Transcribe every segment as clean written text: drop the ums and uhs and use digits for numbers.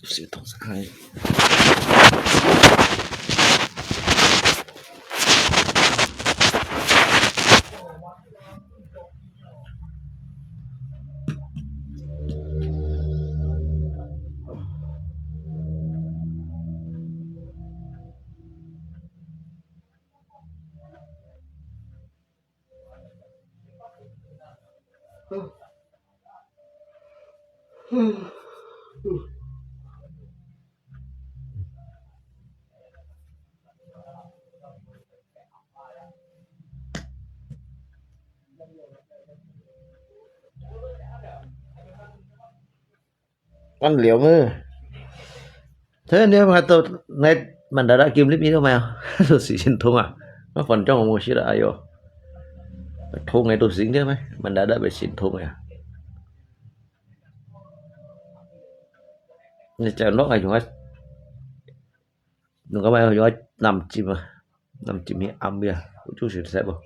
系统开。Ăn liều mơ. Thế nếu mà tôi ngay mình đã kiếm clip như thế nào? Tôi chỉ xin thông à? Nó phần trong một chiếc đã rồi. Thông ngay tôi dính thế mấy? Mình đã bị xin thông à? Nên chẳng nó ngày chúng ấy. Đừng có bao giờ nằm chìm mà. Nằm chìm hiện âm bia. Chú xin xếp vào.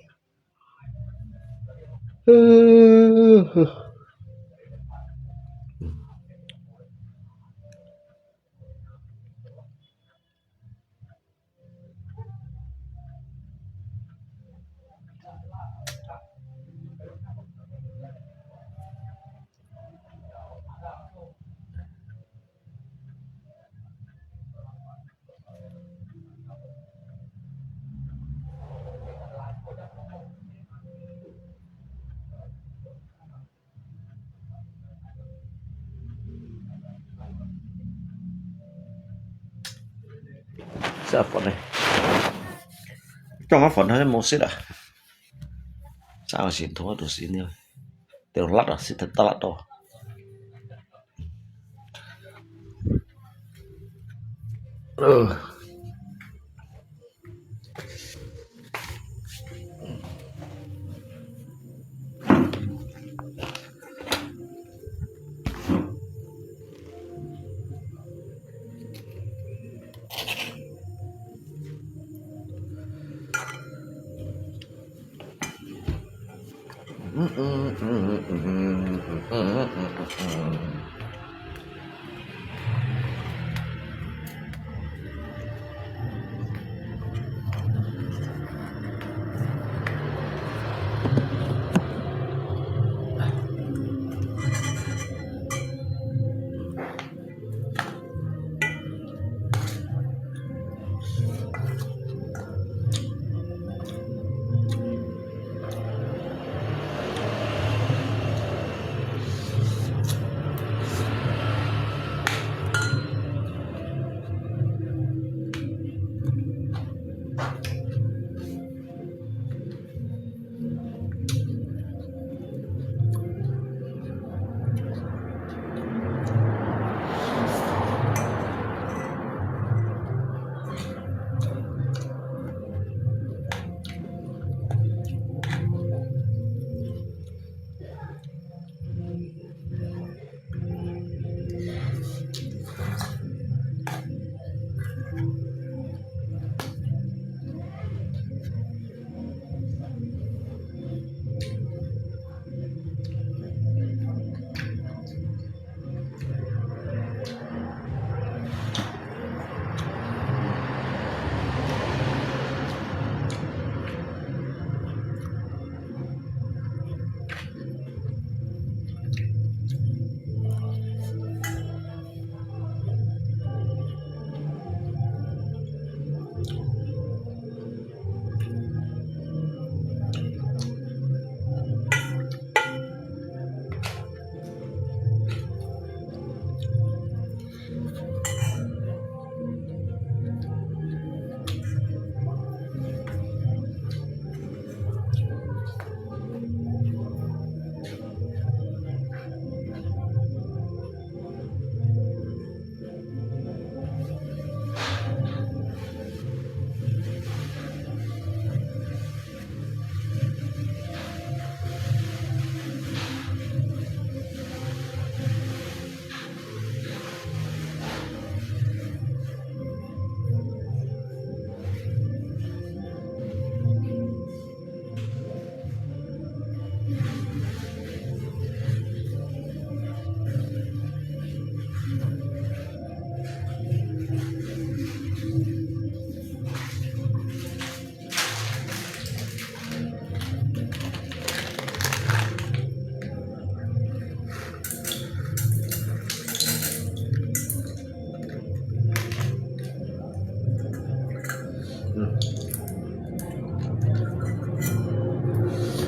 Sao phần này? Trong cái phần này một xíu à? Sao xin thông tôi xin thôi. Tiểu lát à? Xin thật ta lát đâu.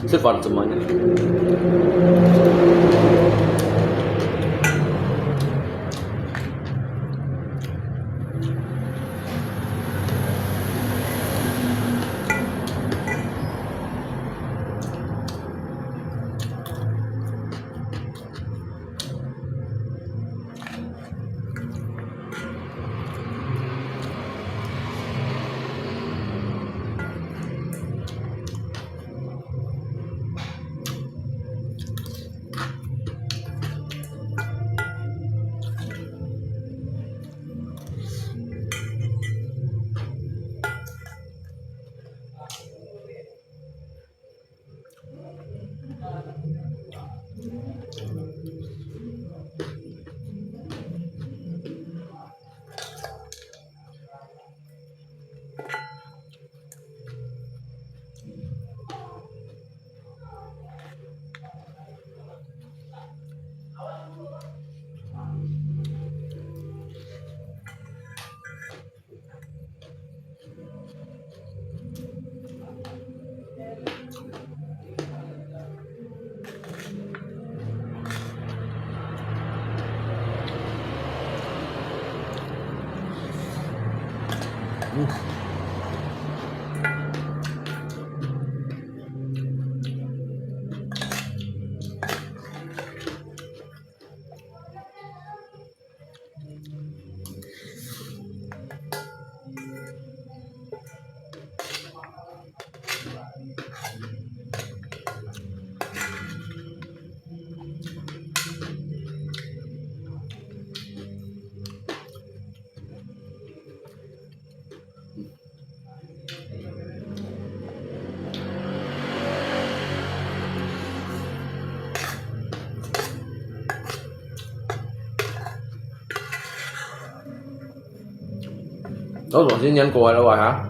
Sifon semuanya. Đó rồi xin nhân cùi đâu rồi hả?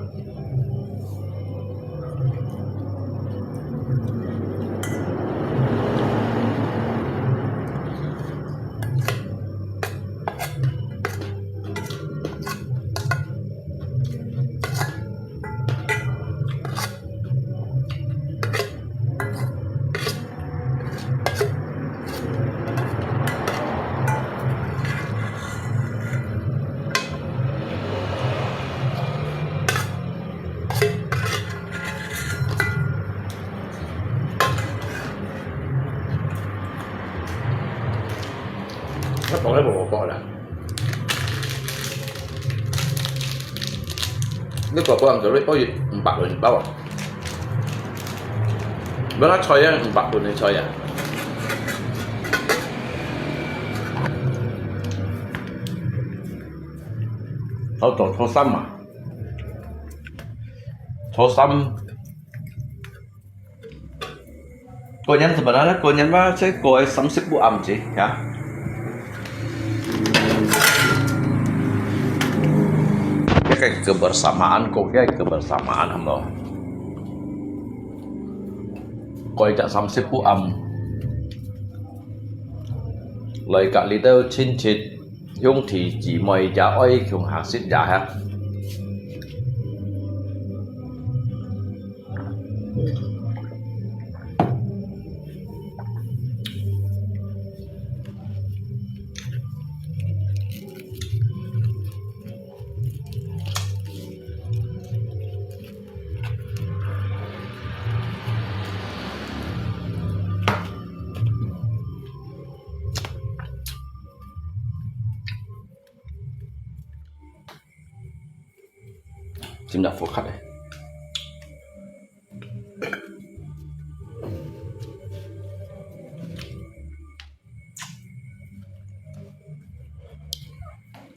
Nó còn cái bột bò là cái bột bò làm sao đấy có gì bạc rồi bao à? Bữa nó chơi á bạc rồi này chơi à? Ở tổ số xăm à? Số xăm cô nhân sebenarnya cô nhân mah saya kowe 30 am sih ya. Kayak kebersamaan kok kayak kebersamaan Allah. Kowe tak 30 am. Lời cả lý tơ chín chít dùng thì chỉ mời giá oi cùng hàng xích giá ha. Chính là phổ khắc đấy.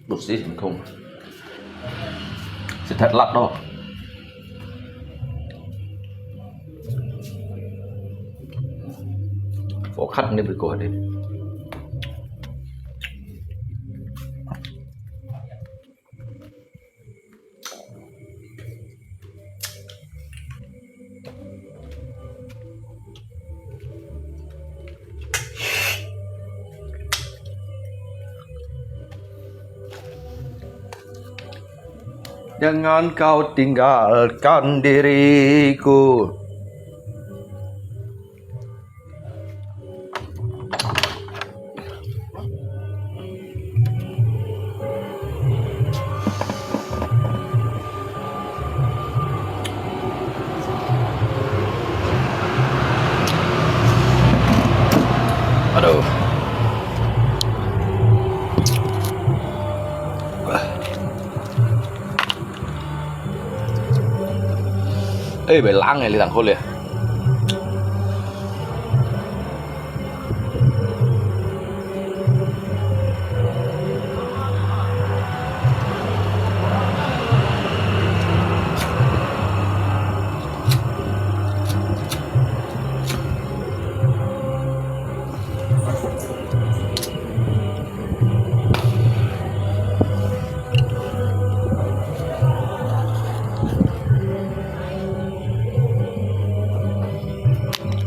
Bột xí thì không sẽ thật lặt đó. Phổ khắc nên bị cổ đấy. Jangan kau tinggalkan diriku. ê bể láng này lên thằng khôn liền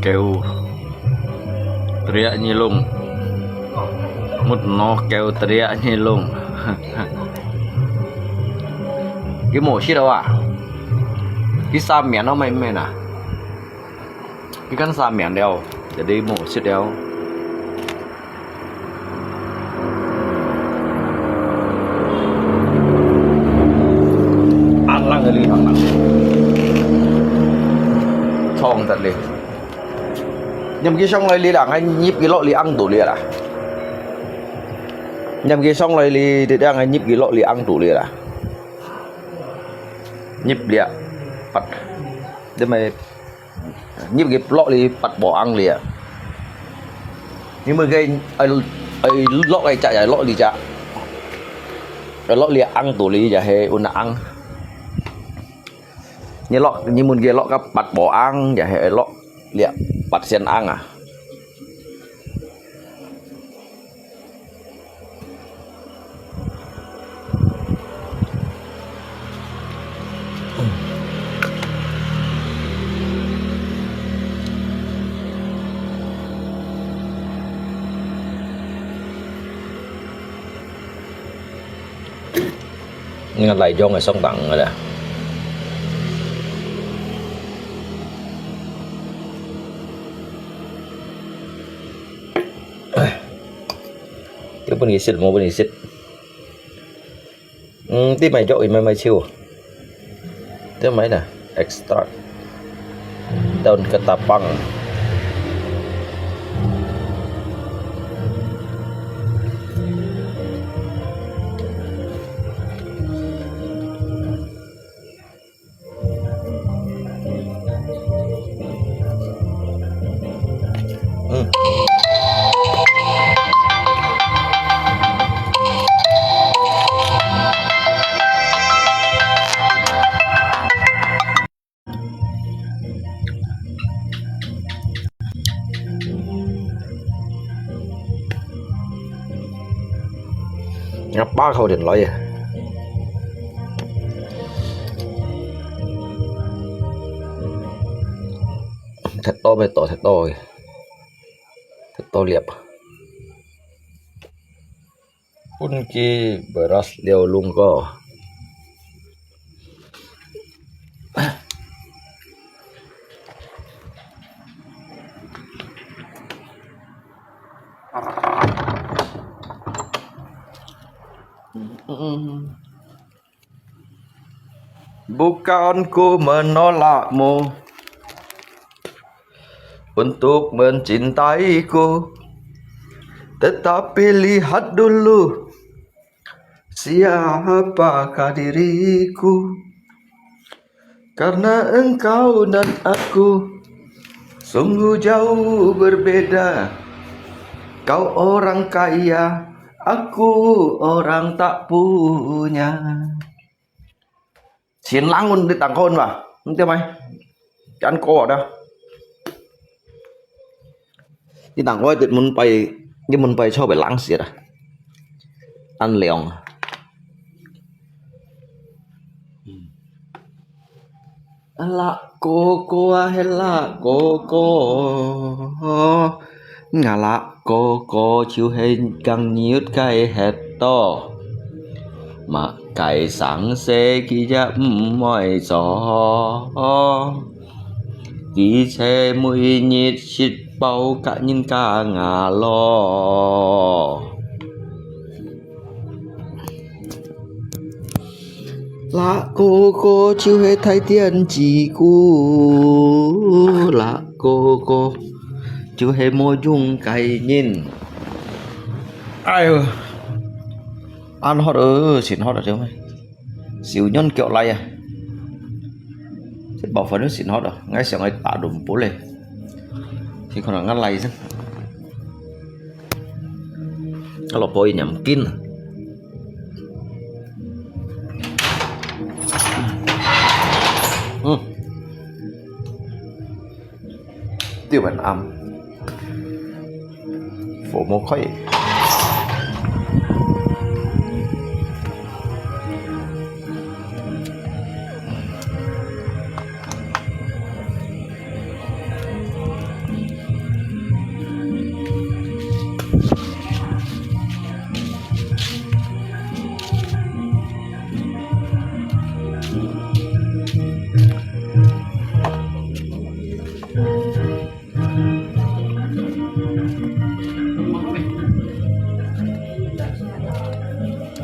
kêu teriak nyelung mút nó kêu teriak nyelung cái mổ xí đâu à cái sa miệng nó mày à cái căn sa miệng đeo để đi mổ xí đeo ăn lăng cái ly thằng lăng thong thật liền nhầm kia xong lại li đảng anh nhíp cái lọ li ăn tủ liệt à nhầm kia xong lại li thì đang anh nhíp cái lọ li ăn tủ liệt à nhíp liệt bắt để mày nhíp cái lọ li bắt bỏ ăn liệt nhưng mà gây ai lọ này chạy lọ li chạy lọ li ăn tủ li chả hề ôn ăn như lọ như muốn kia lọ các bắt bỏ ăn chả hề lọ liệt bắt sen ăn à nhưng lại do ngày xong tặng rồi nè cái bên xịt một bên xịt tí mày chọn mày chiêu tí mấy nè extract daun ketapang ngập ba khẩu điện loại à thật to mày to thật to liệp punki beras liao lung ko bukan ku menolakmu untuk mencintaiku, tetapi lihat dulu siapakah diriku, karena engkau dan aku sungguh jauh berbeda. Kau orang kaya, aku orang tak punya. Chiến lăng luôn đi tặng con vào, không tiêu mày, cái ăn co ở đâu? Đi tặng coi tự muốn bay, nhưng muốn bay cho phải lăng xịt à? Ăn lèo. Là cô hay là cô ngà là cô chịu hình càng nhiêu cái hết to mà cái sáng xe khi ra mọi gió khi xe mùi nhiệt xịt bao cả những cả ngà lo là cô chịu hết thay tiền chỉ cũ là cô chịu hết môi dung cái nhìn ai ơi ăn hot xỉn hot ở chỗ mày xỉu nhân kiệu lay à bảo phần nó xịn hết rồi ngay sẽ ngay tạo đùm bố lên thì còn là ngăn lầy chứ nó là bôi nhầm kín tiêu bản âm phổ mô khói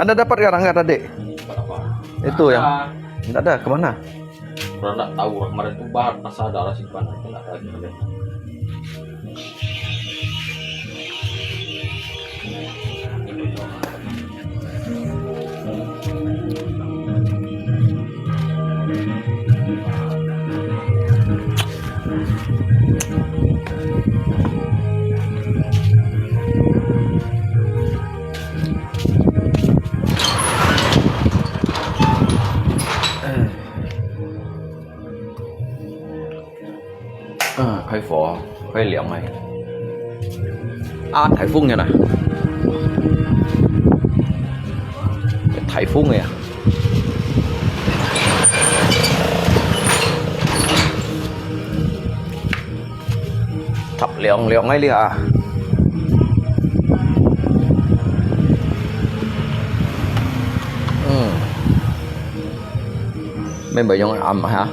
Anda dapat karangga tadi? Itu yang tidak ada kemana? Orang nggak tahu kemarin itu bahan pas ada simpanan itu nggak lagi ada. Hơi phổ, hơi liệu mày. À, Thái Phung nha này. Thái Phung này à. Thập liệu ngay đi à. Mấy bởi giống ẩm hả?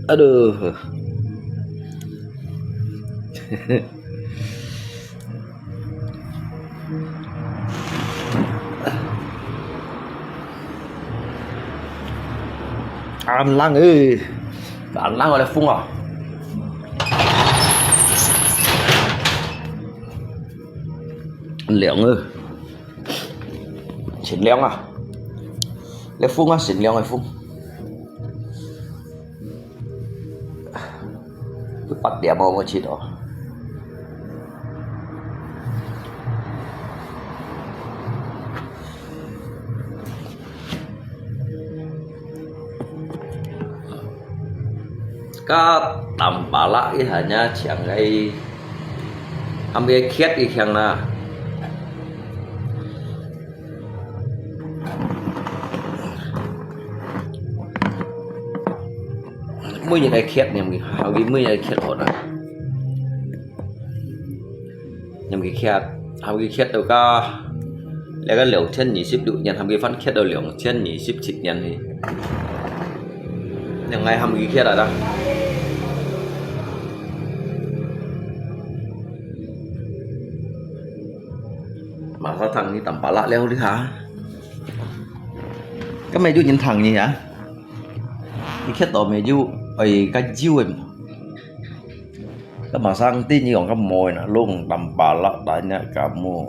Aduh. Anh Lăng ơi, bạn Lăng gọi là Phung à? Liễng ơi, xịn liễng à? Lấy Phung á, xịn liễng hay Phung? Bắt điểm mau một chút đó. Ka tampala hanya ciangai ambil kiat ikan na mới những cái kiat nhầm hao cái mới những cái kiat hồn à nhầm cái kiat hao cái kiat đâu kaแล้วก็เหลียวเช่น20ดุยันทำกี่ฟันคิดเอาเหลียวเช่น20ฉิดยันนี่ยังไงทำกี่คิดอะไรmà sao thằng như tầm bả lạ leo đi hả cái mày du nhìn thằng gì hả cái khét tổ mày du ấy cái diu em cái mà sang tin như còn cái mồi nè luôn tầm bả lạ đại nhá cả mua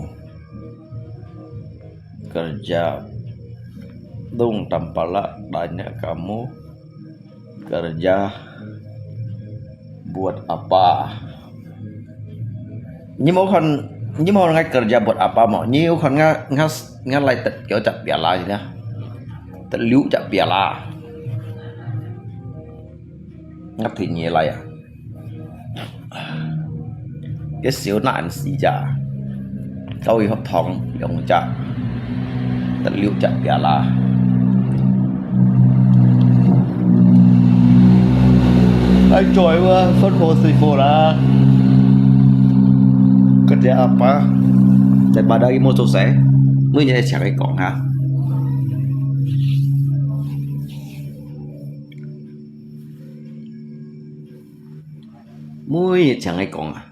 kerja dong tanpa banyak kamu kerja buat apa nhưng mà ngay kerja buat apa mà nhiều con nga lại tật kiểu chặt bìa la gì nè tật liu chặt bìa la ngắt thì nhẹ lại à cái xíu nạn gì chả tôi học thòng dòng chặt tật liu chặt bìa la anh trời ơi phân bổ xì phổ là kerja apa daripada mau selesai mới nhảy chả cái cổng ha mới chẳng cái cổng à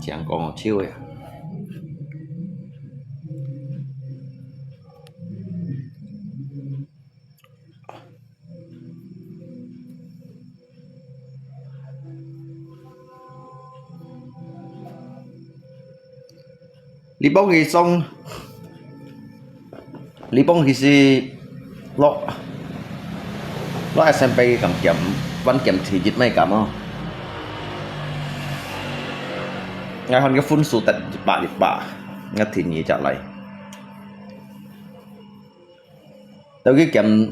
chẳng còn chiêu à lý bông thì xong lý bông thì gì lo SMP cầm chậm vẫn chậm thì dịch mấy cảm không ngày hôm cái phun số tận dịch bạ ngay thì nhỉ trả lại tới cái chậm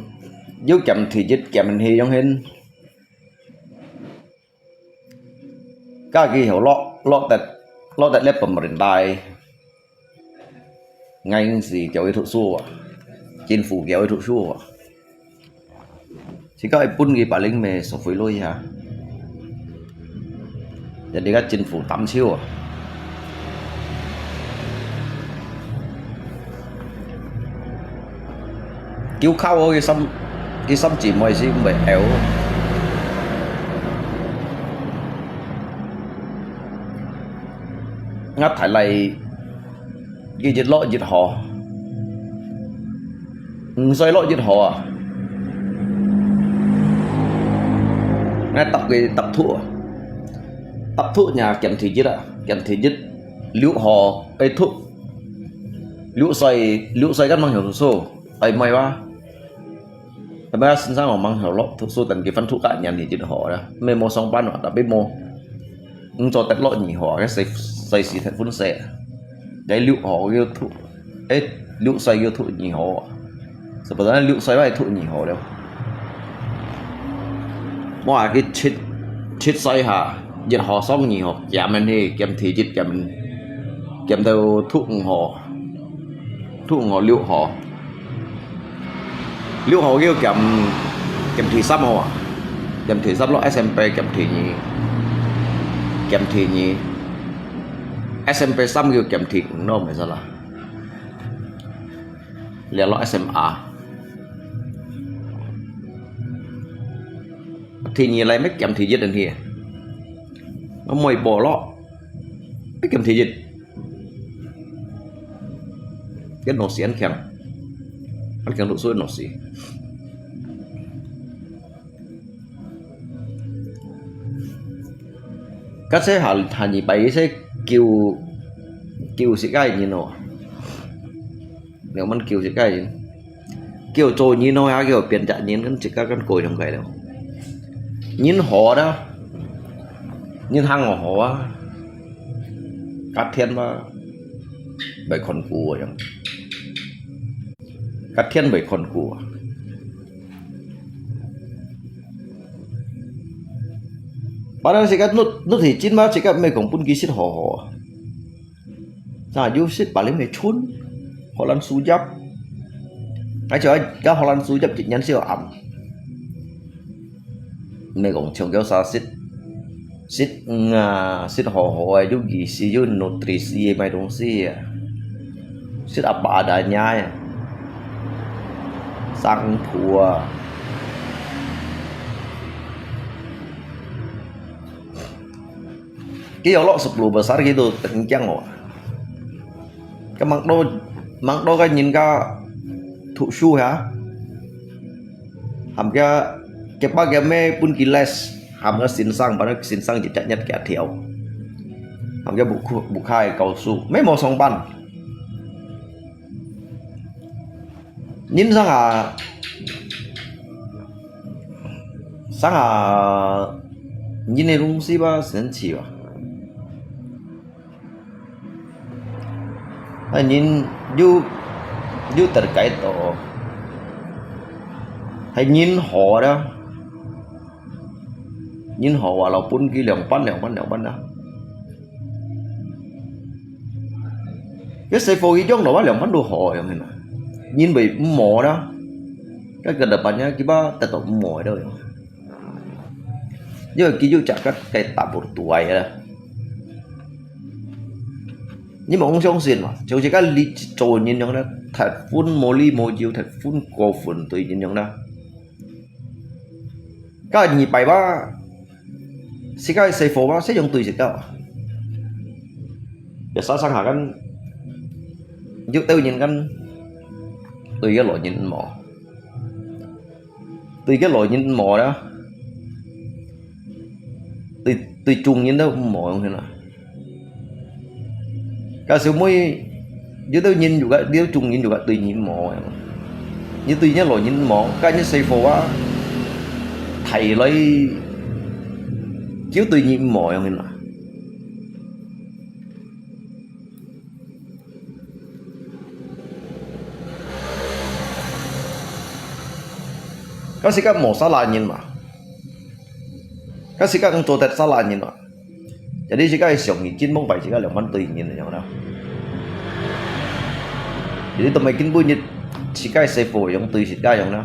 giúp chậm thì dịch chậm mình thì giống hình các cái hiểu lo tận lép của một điện đài ngay gì kéo thụ xua trên phủ kéo thụ xua chỉ có ai pun cái bà linh mề sổ phối lôi hả giờ đi các trên phủ tắm siêu à cứu khâu cái xong chỉ mọi gì cũng bị éo ngắt thải lại cái dịch lọ dịch họ xoay lọ dịch họ à ngay tập thuốc nhà kèm thì dịch à kèm thì dịch liễu họ ấy thuốc liễu xoay các mang hiểu số ấy mày ba bây sinh ra mà mang hiểu lọ thuốc số tận cái phân thuốc cả nhà thì dịch họ đó mê mô xong ban hoặc là bê mô cho tận lọ nhỉ họ cái xây xì thật phun xe đấy liệu họ yêu thụ ấy liệu xoay yêu thụ nhỉ họ sau đó liệu xoay bài thụ nhỉ họ đâu ngoài cái chết xoay hả dịch họ xong nhỉ họ giảm mình thì kèm thì dịch kèm theo thụ họ liệu họ yêu kèm thì sắp họ kèm thì sắp lo SMP kèm thì nhỉ SMP xong kêu kèm thì cũng đâu mà ra là liền lo SMA thì nhỉ lại mấy kèm thì dịch đến here nó mày bỏ lọ mấy kèm thì dịch cái nổ xí ăn kèm độ sôi nổ xí các sẽ hả nhỉ bảy sẽ kêu sẽ gai như nào nếu mình kêu sẽ gai gì kêu trôi như nào kêu biển chạy nhìn cái chỉ các con cồi trong cái đâu nhìn họ đó nhìn hang của họ cắt thiên mà bảy con cù rồi cắt thiên bảy con cù bắt đầu sẽ cắt nút thì chín mà sẽ cắt mấy con bún kí xít họ sao yêu xít bà lấy mấy chốn họ lăn su dấp cái chỗ các họ lăn su dấp chỉ nhắn siêu ẩm mấy con chồng kéo xa xít họ yêu gì xí yêu nutrisi mấy đồng xí xít áp bà đã nhai sang thua cái lo sepuluh besar gitu kencang loh cái mang đô cái nhìn cái thụ su hả hàm cái ba cái mê pun kiles hàm cái xin sang chỉ chạy nhất kẻ thiểu hàm cái bục khai cầu su mấy màu song ban nhìn sang nhìn này đúng xí ba神奇吧nhìn du terkait to hay nhìn họ đó nhìn họ walaupun cái lượng pan đó cái xe phôi trong đó lượng pan đồ họ vậy này nhìn bị mỏ đó cái gần depannya kita tetap mỏ đó nhưng mà cái du chả cái tạm một tuổi đó nhưng mà ông xong xuyên mà chúng chỉ có lý trồi nhìn nhau đó thật phun mồ ly mồ chiều thật phun cổ phun tùy nhìn nhau đó các anh nhìn bài ba sẽ có xây phố ba sẽ dùng tùy sẽ có biasa sang kan giúp tôi nhìn kan tùy cái loại nhìn mỏ tùy cái loại nhìn mỏ đó tùy chung nhìn đâu mỏ không thế nào cả sự mới giúp tôi nhìn juga dia chung nhìn juga tùy nhìn mỏ như tùy cái loại nhìn mỏ cái như xây phố á thầy lấy chiếu tùy nhìn mỏ không thế nào kasi ka mo salahin mà kasi ka kung tutet salahin mà jadi si ka isong ikin mong bai si ka lang tùy nhìn là đâu jadi tụi mày kinh bui nhật si ka sẽ phổ giống tùy si ka giống đó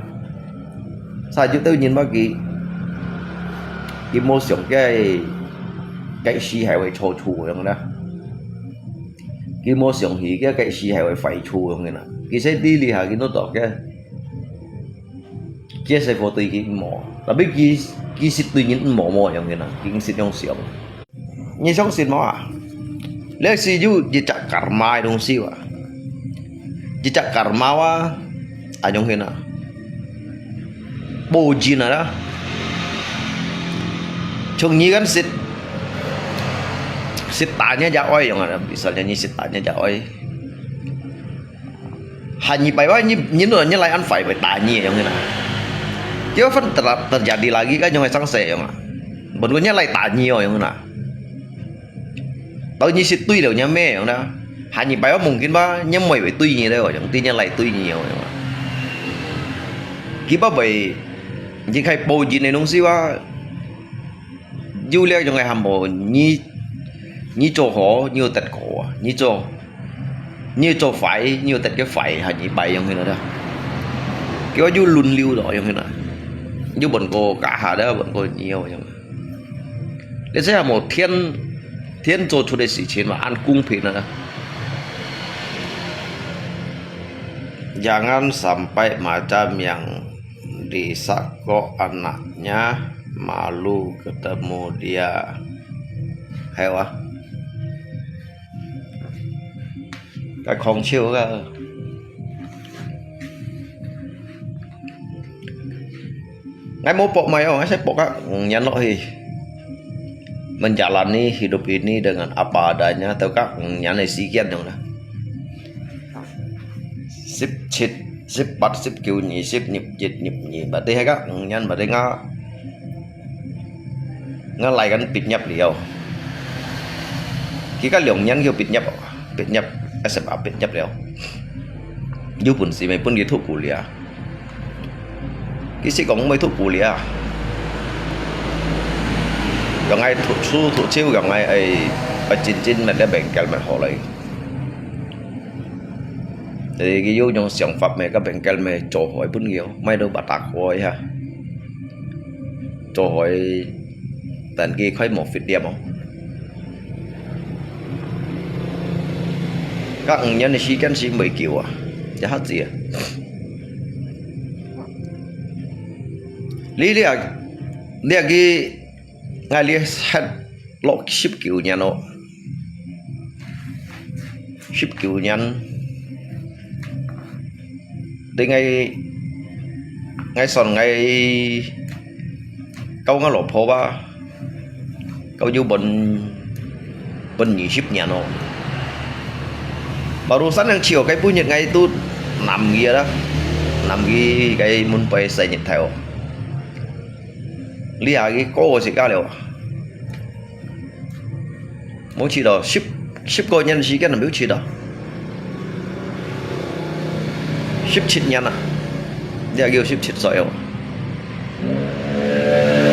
sao chúng tôi nhìn bao cái mô sống cái si hay với cho chủ giống đó cái mô sống thì cái si hay với phải chủ giống đó cái sẽ đi li hà cái nó đọc cái sẽ có tùy cái mỏ là biết cái sự tùy những mỏ giống như nào cái sự trong xưởng như trong xưởng mỏ à lấy sự dụ chỉ chắc karma đồng xíu à chỉ chắc karma à giống như nào bồ gì đó chung như kan sit tanya jawai yang ada misalnya ni sit tanya jawai hanya bawa ni lại ăn phải tanya yang như nào chứ phân terjadi lagi kan yang sang se yang bentuknya lại tanya yang mana tahu ni sit tui đều nya me yang đó hanya bawa mungkin ba nya mày phải tui như đây rồi yang tinya lại tui nhiều yang kita bay chỉ khai bồ gì này nông xí wa du lịch trong ngày hầm bồ như chỗ khó như tật cổ như chỗ phải như tật cái phải hay như bay trong cái đó kiểu du luân lưu rồi trong cái đó du bọn cô cả hà đó bọn cô nhiều trong đây sẽ là một thiên做出的事情嘛按公平的 jangan sampai macam yang disako anaknya malu ketemu dia hewa cái không chịu cả ngay mau pok mai saya pok nhắn nói menjalani hidup ini dengan apa adanya atau kak nyane sekian dong dah sip chit sip bắt sip kêu nhị sip nhịp dịch nhịp nhị bà tê hay các nhân bà tê ngã lại gắn bịt nhập liều khi các lượng nhân kêu bịt nhập sma bịt nhập liều du bùn xì mày bùn cái thuốc củ lìa cái sĩ còn mấy thuốc củ lìa còn ai thuốc chiêu còn ai ấy ở chín mà để bệnh cả mà họ lại thì cái vô trong sản phẩm này các bệnh kel mê cho hỏi bún nhiều may đâu bà tạc hỏi ha cho hỏi tận kia khơi một việc điểm không các nhân sĩ can sĩ 10 kiểu à chả hết gì à lý cái ngay lý hết lọ ship kiểu nhà nó ship kiểu nhân thì ngay sòn ngay câu ngã lột phố ba câu du bên nhị ship nhà nó baru sẵn đang chiều cái bún nhật ngay tu nằm kia đó nằm kia cái muốn bay xây nhật theo lý à cái cô sẽ cao liệu muốn chỉ đó ship cô nhân sĩ cái là biểu chỉ đó ship chít nhân à dia kêu ship chít rồi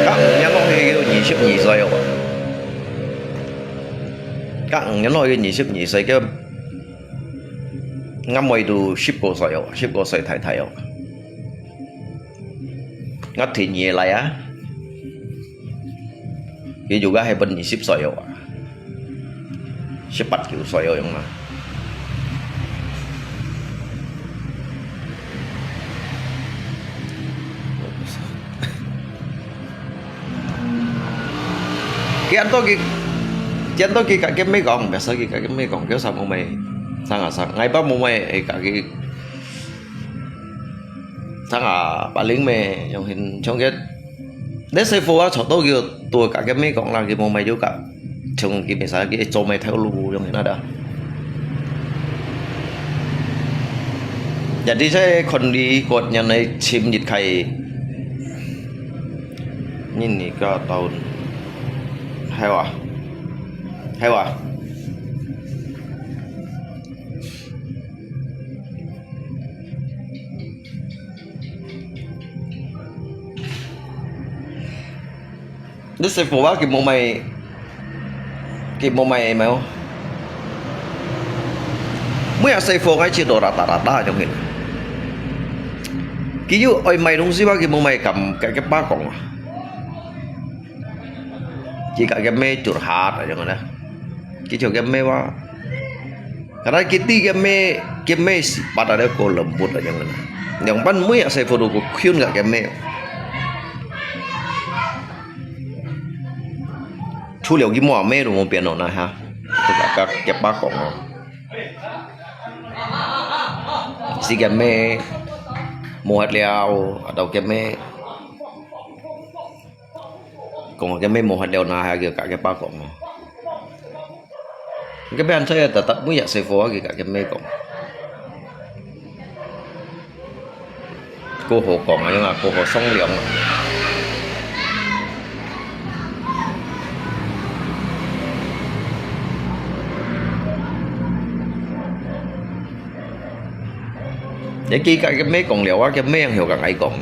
các nhân nói kêu nhị ship nhị rồi các nhân nói nhị ship nhị rồi cái ngắm mày đồ ship cô rồi thay ngắt thì nhẹ lại á cái juga hay bên nhị ship rồi ship bắt kiểu rồi mà cái anh tôi Chén tôi kia cả cái mấy gọn bẻ sợi kia cả cái mấy gọn kéo sao mong mày sang à sang ngay bắp mong mày cả cái sang à bà lính mày trong hình trong cái để xây phố á chỗ tôi kêu tôi cả cái mấy gọn là cái mong mày vô cả trong cái bây giờ cái chỗ mày theo lu trong hình đó đó jadi saya kondi kuatnya naik sim jit kai ini ke tahun hewa hewa Đức sư phụ bác kịp một mày mày không mới ở sư phụ ngay chỉ đồ rata trong hình ký dụ ôi mày đúng gì bác kịp một mày cầm cái bác còn chỉ cả cái mê chuột hạt ở trong đó cái chỗ cái mê quá karena kita cái mê pada ada ko lembut ở trong đó yang ban mới ở sư phụ đồ của khuyên cả cái mê thu liệu cái mỏ mê đồ một biển nọ ha tất cả các bác còn si cái mê mua hạt leo ở đâu cái mê còn cái mê mua hạt leo na hay cả cái bác còn cái bên saya tetap punya sevo cả cái mê còn cô hồ còn nhưng mà cô hồ sông liệm để kia cái mấy còn liệu quá cái mấy ăn hiểu càng ấy còn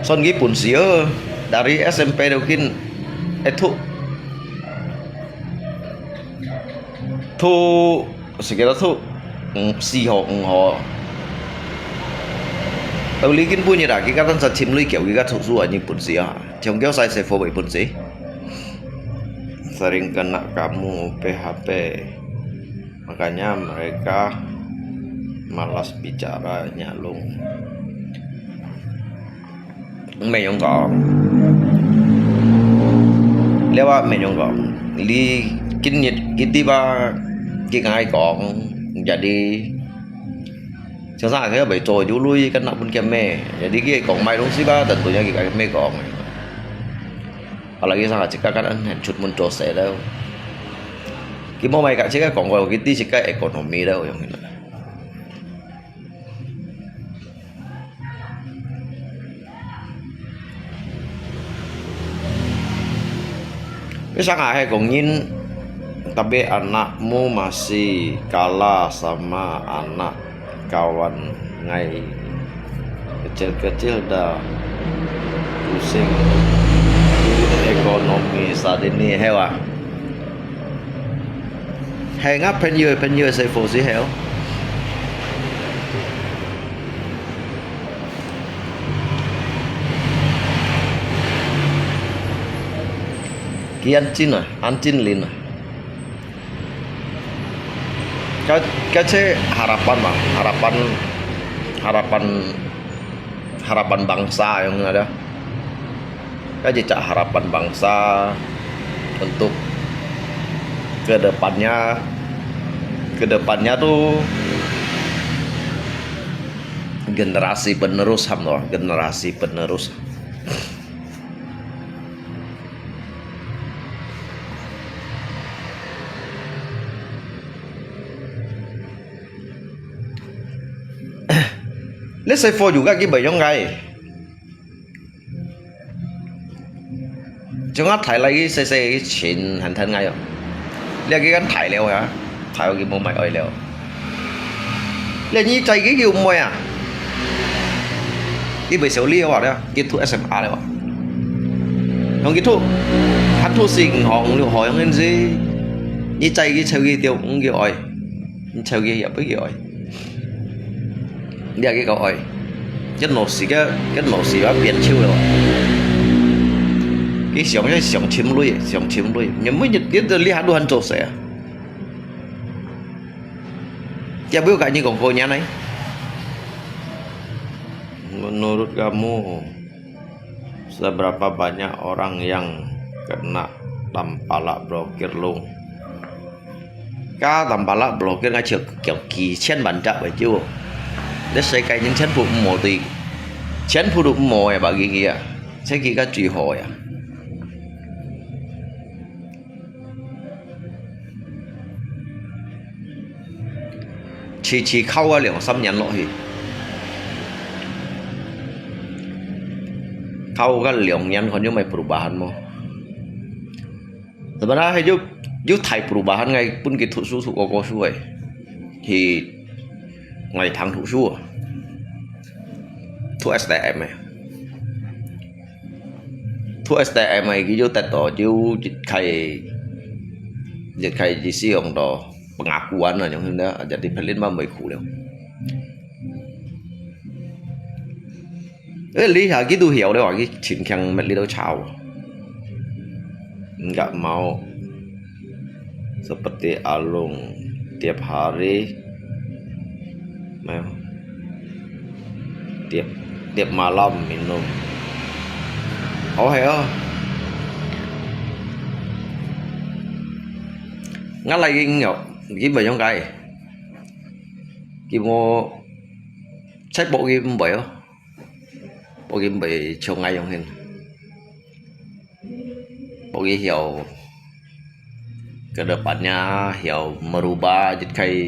son ghi pun sih dari SMP mungkin thu sekitar thu si họ tao lý kiến punya dah kita kan sacim lui kiểu kita susu aja pun sih ya trong kéo saya sevo pun sih sering kena kamu PHP makanya mereka malas bicara nyalung mày không có lewat mày không có li kinh nhiệt cái tiba cái ngày còn jadi Jangan saya baik coy dulu kena pun keme. Jadi kita kong mai dong sih bah tentunya kita keme kong. Apalagi sangat jika kan cut muncul saya dah. Kita mau mai kat jika kong kalau kita jika ekonomi dah yang ini. Misalnya kong nyin tapi anakmu masih kalah sama anak kawan ngai kecil-kecil dah pusing ekonomi saat ini hewa ngáp pen như xây phố gì heo ki ancin lin Kace harapan bang, harapan bangsa yang ada. Kace harapan bangsa untuk kedepannya tuh generasi penerus generasi penerus. Let's say for juga cái bảy trong ngày chúng ta thải lại cái cái chuyện hành thân ngay rồi lấy cái gắn thải leo hả thải vào cái mông mày ơi leo lấy như chạy cái kiểu mồi à cái bảy xấu liêu vào đấy cái thuốc SMA đấy không cái thuốc hát thuốc xịn họ cũng liệu hỏi không nên gì như chạy cái chơi cái tiêu cũng kiểu ơi chơi cái hiệp với kiểu ơi dia cái câu hỏi cái nổ xì nó biến chiêu rồi cái sống chim lui nhưng mới nhật cái li hạt đồ hành trộn sẽ cha biết cả như còn cô nhà này Menurut kamu seberapa banyak orang yang kena tampalak blokir lung? Cá tampalak blokir ngay trước kiểu kỳ chen bản trạng phải chưa? Để xây cái những chen phụ mồ thì chen phụ được mồ bà ghi kìa sẽ ghi cái truy hỏi à? Chỉ khâu cái lượng xâm nhận lỗi thì khâu cái lượng nhân còn như mày perubahan mo. Sebenarnya itu thai perubahan ngay pun gitu susu koko suai thì ngày tháng thủ su thu STM này thu STM này cái tết đó chứ dịch khai di siang đó pengakuan lah yang hendak jadi pelin mah mai khu leo. Lý hả gitu hiểu đấy, cái chuyện khang mệt lý đâu chào nggak mau seperti Alung tiap hari tiap malam minum. Oh heo ngắt lagi ngọc cái bài trong cái mo sách bộ game bảy không bộ game bảy chiều ngày trong hình bộ game hiểu kedepannya hiểu merubah jadi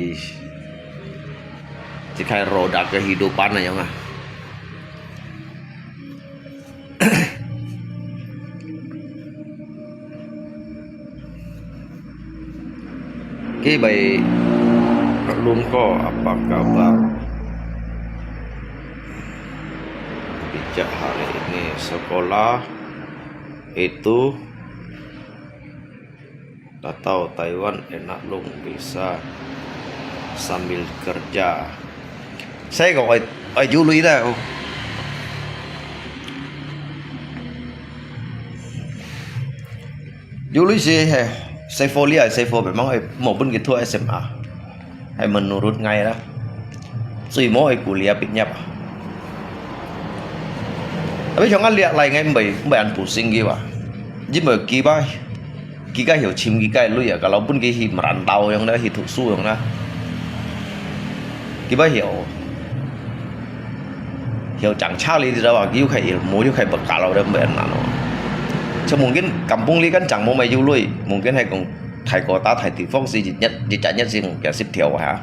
kayak roda kehidupan aja nggak. Oke, baik Lungko, apa kabar? Bijak hari ini sekolah itu udah tahu Taiwan enak Lung bisa sambil kerja. Saya gọi ở du lịch đâu. Du lịch gì hả? Seifolia, memang mau pun gitu SMA. Hay menurut ngay đó. Suy mau kuliah pinjam. Tapi jangan lihat lagi ngay mbak pusing gitu. Jadi mbak kita hiểu chim kita lu ya. Kalaupun kita merantau yang dah hidup su yang dah. Kita hiểu chẳng cha li đâu à, yêu khai mau yêu khai bậc cả lâu đấy mbak nào. Cho mungkin kampung li kan chẳng mau mày du lui, mungkin hay còn thầy có ta thầy thì phong gì nhất chỉ trả nhất riêng cái xếp theo hả?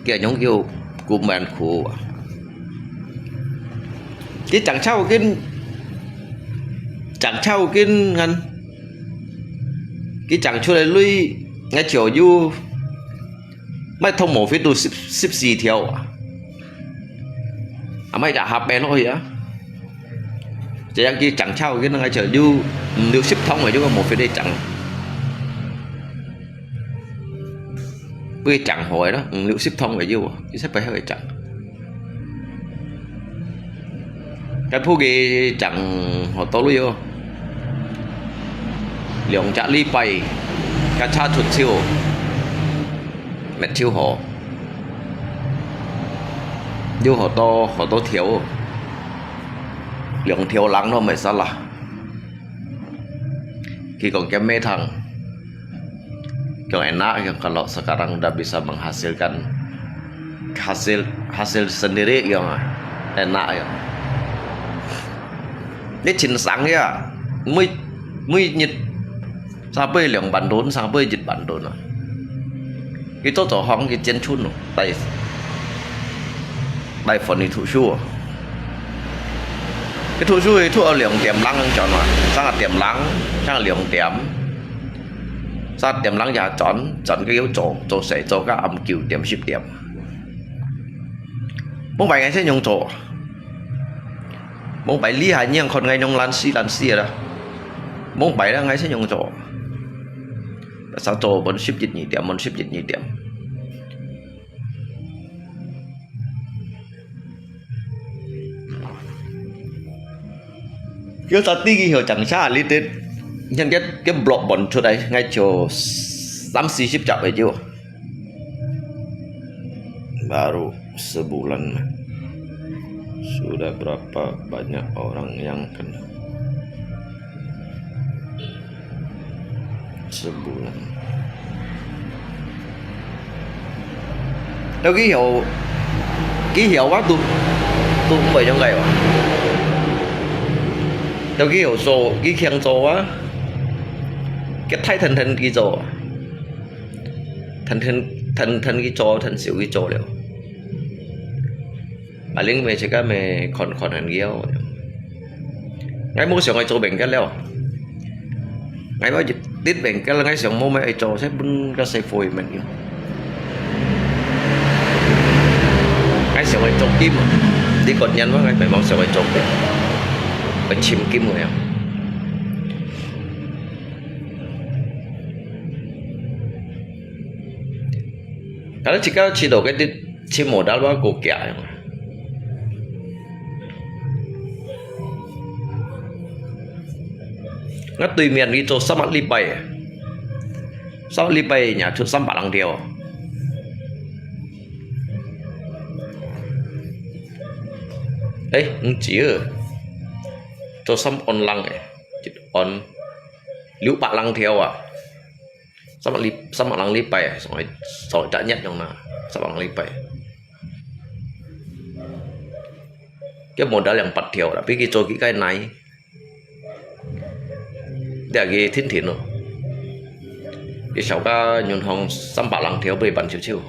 Cái nhóm kêu của mình khổ. Cái chẳng trao cái ngân cái chẳng cho lại lui ngay chiều du mấy thông mổ phía tôi xếp gì theo à mấy đã hạp bè nó gì á. Chỉ đang kia chẳng trao cái ngay chờ du nếu ship thông rồi chứ có một phía đây chẳng cái chẳng hỏi đó liệu ship thông rồi chứ chứ sắp phải hơi chẳng cái phu kia chẳng họ to luôn vô lượng trả ly bay cái cha thuật siêu mệt siêu họ vô họ to thiếu lượng thiếu lắng nó mới sao là khi còn cái mê thằng yang enak yang kalau sekarang udah bisa menghasilkan hasil sendiri yang enak ya. Ini chín sáng ya, mới nhật sampai lượng bản đốn sampai dịch bản đốn rồi. Cái tốt cho hong cái chiến chun rồi, đây phần đi thủ xu. Cái thủ xu thì thua lượng tiềm năng chọn mà, sang là tiềm năng, sang là lượng tiềm. Sao tiềm năng giờ chọn cái yếu chỗ sẽ cho các âm kiểu tiềm ship tiềm. Muốn bài ngay sẽ dùng chỗ. Muốn bài lý hại nhiên còn ngay dùng lan xì đó. Muốn bài là ngay sẽ dùng chỗ. Sao chỗ vẫn ship dịch nhị tiềm, vẫn ship dịch nhị tiềm. Cái tadi hiểu chẳng xa lý tên nhân cái block bọn chỗ đây ngay chỗ 3-4 chap aja baru sebulan Sudah berapa banyak orang yang kena? Sebulan. Đâu ký hiệu quá tôi không phải trong ngày mà. Đâu ký hiệu số ký khen số á. Cái thay thân ký số. Thân ký số thân xỉu ký số liệu. Bà lính mẹ chỉ có mẹ còn hành ghiêu. Ngay mua sửa ngay chỗ bệnh cái leo. Ngay bao dịch tiết bệnh cái là ngay sửa mua mẹ chỗ sẽ bưng ra xây phôi mình yêu. Ngay sửa ngay chỗ kim đi còn nhân quá ngay phải mong sửa ngay chỗ kim. Phải chìm kim rồi em. Kalau jika cito cái di ci modal ba ko kya em. Ngắt tùy miền đi cho sắm li bay nhà chút sắm bảo lăng điều ấy chỉ cho sắm on lăng này on liễu bạc lăng theo à sắm bảo lăng li bay rồi đã nhất trong nào sắm bảo lăng li bay cái modal yang 4 theo là biết cái cho cái này để cái thiên thiện rồi cái sau cả nhung hồng xăm bảo lăng theo bề bản chiều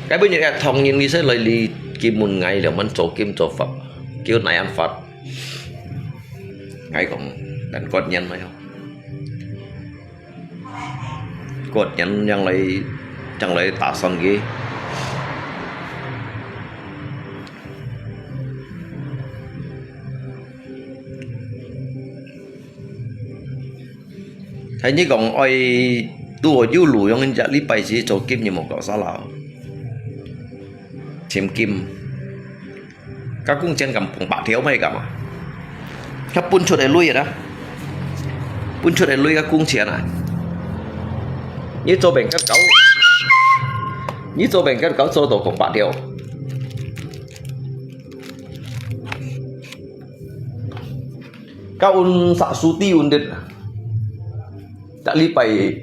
cái bây giờ thòng nhìn đi sẽ lời đi kim một ngày là mình chỗ kim chỗ Phật kêu này ăn Phật ngày còn đánh cột nhân phải không cột nhân chẳng lấy tạ son ghê thấy như còn oi tua du lùi trong anh lý bài chỉ cho kim như một cậu sao lão chìm kim các cung trên cầm cùng bạc thiếu mấy cả mà các pun chuột để lui rồi đó pun chuột để lui các cung tiền này như cho bệnh các cậu cho tổ cùng bạc thiếu các un xạ su ti un đứt đã lý bài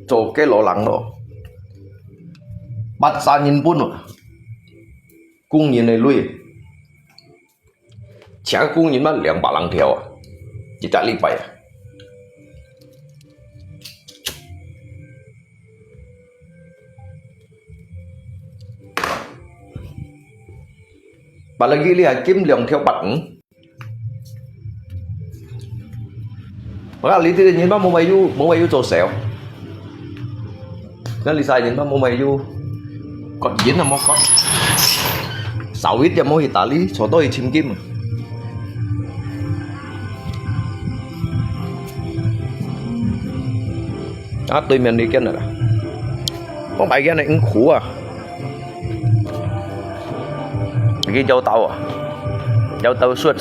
cho cái lỗ lắng đó bắt xa nhìn bún rồi cung nhìn này lui chả cung nhìn bắt liền bảo lăng theo chỉ đã lý bài bà là ghi là kiếm liền theo bắn mà lý thì nhìn bắt mua mày cho xẻo nó lý sai nhìn bắt mua mày còn dính là một con 6 ít cho mỗi tả lý cho tôi chim kim đó tôi mình đi cái này có bài cái này cũng khủ à cái dâu tàu suốt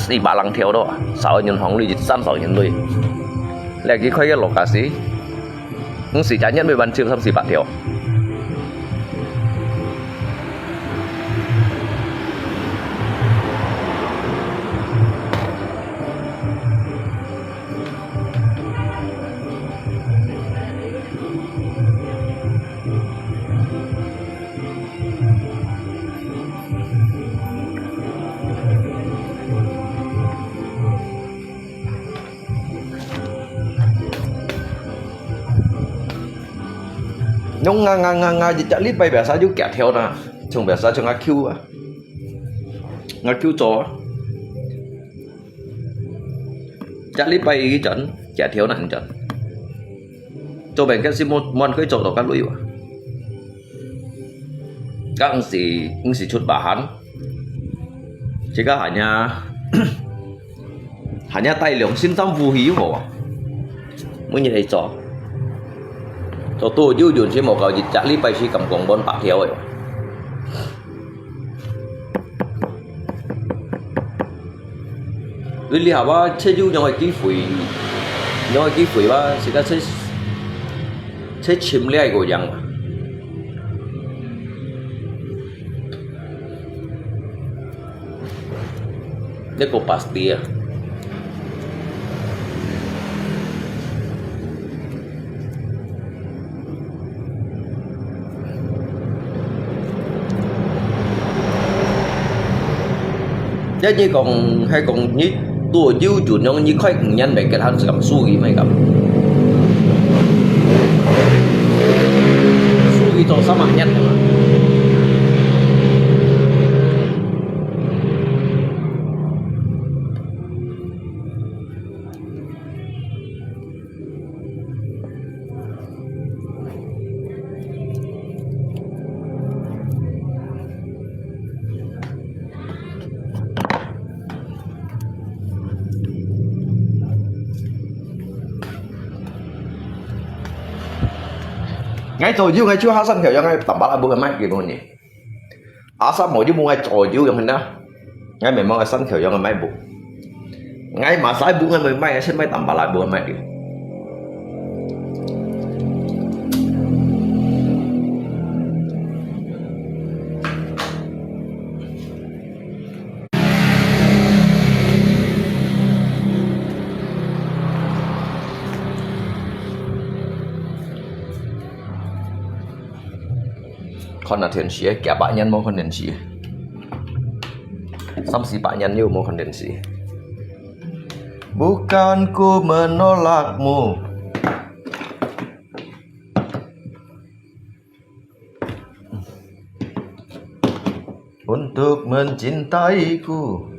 đi bà lăng theo đó sợ nhìn hỏng đi săn sợ nhìn lui là cái khoai cái lộc cả xí cũng xí trả nhất với bàn chiêu xong xí bạn theo nhung nga chỉ chạy lít bay bẻ sao chú kẹt theo nè chồng bẻ sao cho ngã kêu cho chạy lít bay cái trận kẹt theo nặng trận cho bèn cái Simon cái chỗ đó các lũy các ông sĩ chút bà hắn chỉ có hả nhà tay lượng xin tâm phù hí của mới như đây cho tôi du dùn một cậu dịch trả lý bay si cầm quần bon bạc theo rồi lý hả ba chơi du nhau ký phủi nhoi cái phủi ba sẽ có sẽ chìm lại của rằng để có pasti ya. Chứ như còn hay còn như tua tiêu chuẩn nó như khách nhân về cái hắn sẽ cầm su gì mày cầm su gì to sao mà nhân mà ngay rồi chứ ngay chưa hát sân kiểu ngay tầm bát là bữa mai kiểu gì á sao mỗi chứ mua ngay rồi chứ giống mình đó ngay mình mang ngay sân kiểu ngay mai bụng ngay mà sai bụng ngay mình mai sẽ mai tầm bát lại bữa mai kiểu kondensi kayak banyak mau kondensi samsi banyak mau kondensi bukan ku menolakmu untuk mencintaiku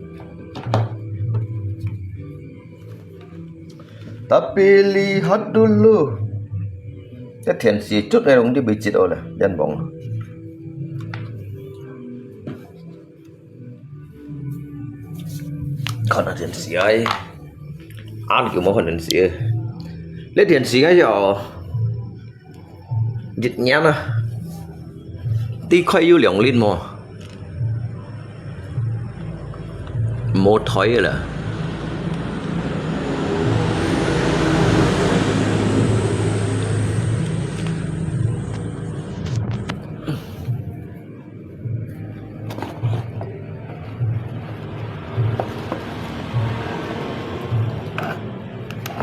tapi lihat dulu cái thiền sĩ chút này cũng đi bị chết rồi là dân bóng còn là thiền sĩ ấy ăn kiểu món thiền sĩ lấy thiền sĩ cái giờ dịch nhám à tí khoai yêu lượng lên mà một thói là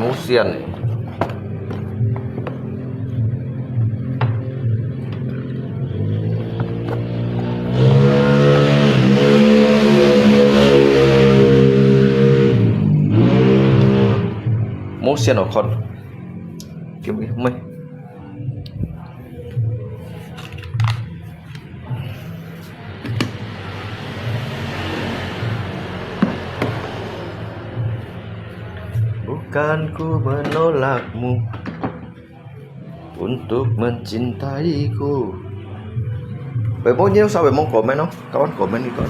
musian musian ở con kiếm cái mấy bukan ku menolakmu untuk mencintaiku. Vậy bao nhiêu sao vậy mong comment không? Các bạn comment đi con.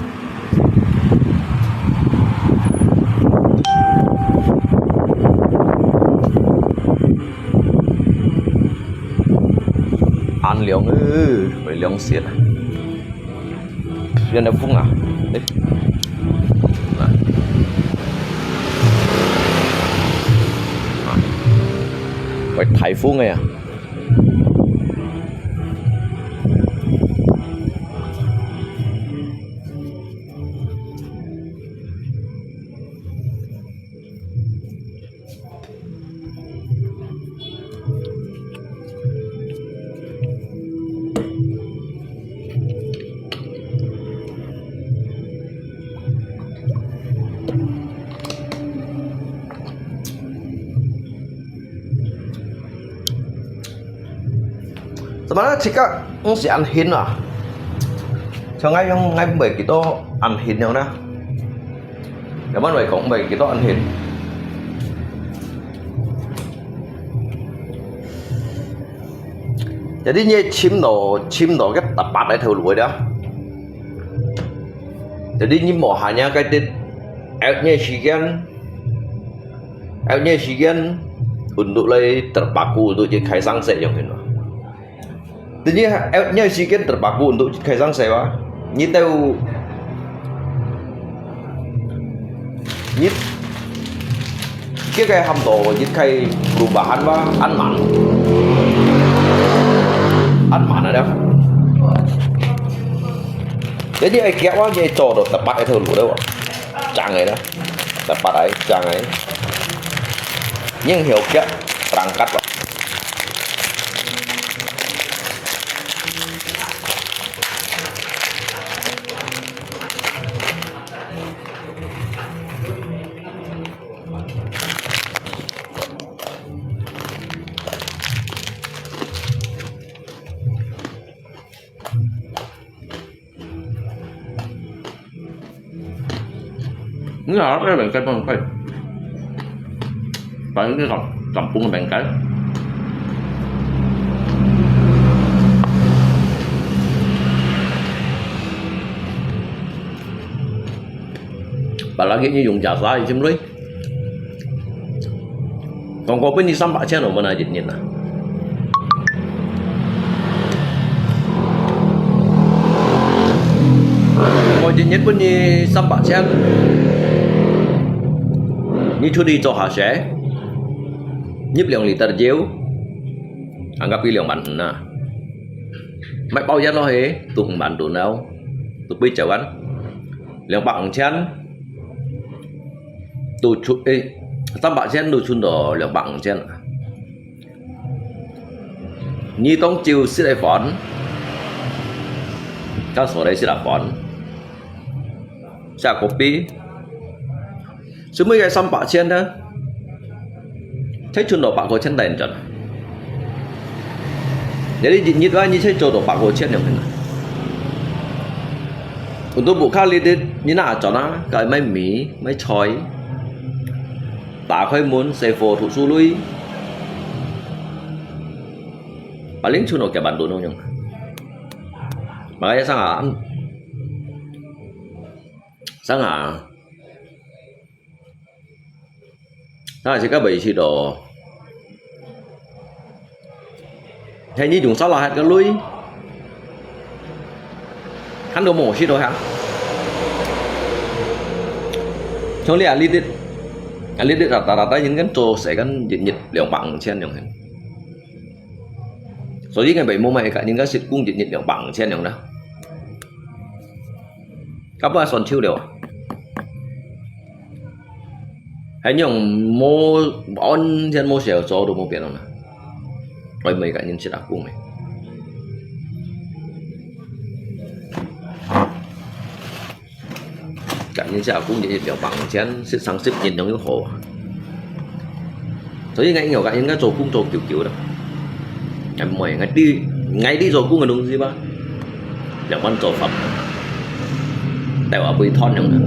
Ăn liều ngư, phải liều xiết à? Viên đã phung à? Đấy. Phải thải phung này à? Sebenarnya jika si anhin lah, jangan yang ngay bảy kita anhin yang dah, cảm ơn bảy cộng bảy kita anhin. Jadi như chim đồ cái tập bát này thử lùi đó. Jadi như mỏ hanya cái tên elnya sigen untuk lay terpaku untuk jadi kaisang saya yang ini. Jadi elnya sigen terpaku untuk kaisang saya. Như tao cái hầm tổ dịch khay perubahan và ăn mặn ở đâu jadi ai kéo vậy trò được tập bắt ai thường đâu chẳng ấy đó tập bắt ấy chẳng ấy nhưng hiểu kia răng cắt vào ini harusnya bengkel bengkel paling ini kampung bengkel apalagi ini dùng jasa di sini còn có bên đi xăm bạc chen ở bên này dịch nhật à mọi dịch nhật bên đi xăm bạc chen như chú đi cho họ sẽ nhíp lượng lì tờ chiếu anggap cái lượng bạn nè mày bao giờ nó hết tụng bạn tụng đâu tụng bây giờ anh lượng bạn chen tụ chút ấy tam bạn chen tụ chun đồ lượng bạn chen như tông chiều sẽ lại phòn các số đây sẽ là phòn sẽ copy số mấy cái xăm bạc chen đó thấy chun đồ bạc của chen đèn chuẩn jadi như vậy như thấy đồ bạc của chen được không untuk buka lidik như nào cho nó cái mấy mì mấy choi ta khơi muốn xây phô thủ su lui paling chun cái bản đồ đâu nhung makanya sangat nah jika bagi si do hay như dùng sao là hạt cái lui hắn đồ mổ si do hả trong này ali dit rata-rata những cái trò sẽ kan dịch liệu bằng trên yang hình so với cái bảy mô mày cả những cái xịt cung dịch liệu bằng trên yang đó các bạn son chiêu đều hay nhung mô on trên mô xẻo cho đồ mô biển không nè rồi mấy cả những xịt đặc cung này cả những xịt cung dịch liệu bằng trên xịt sáng xịt nhìn trong cái hồ所以ngay nhiều cả những cái trò cung trò kiểu đó em mày ngay đi rồi cung là đúng gì ba để con trò phẩmแต่ว่าไปท่อนอย่างนั้น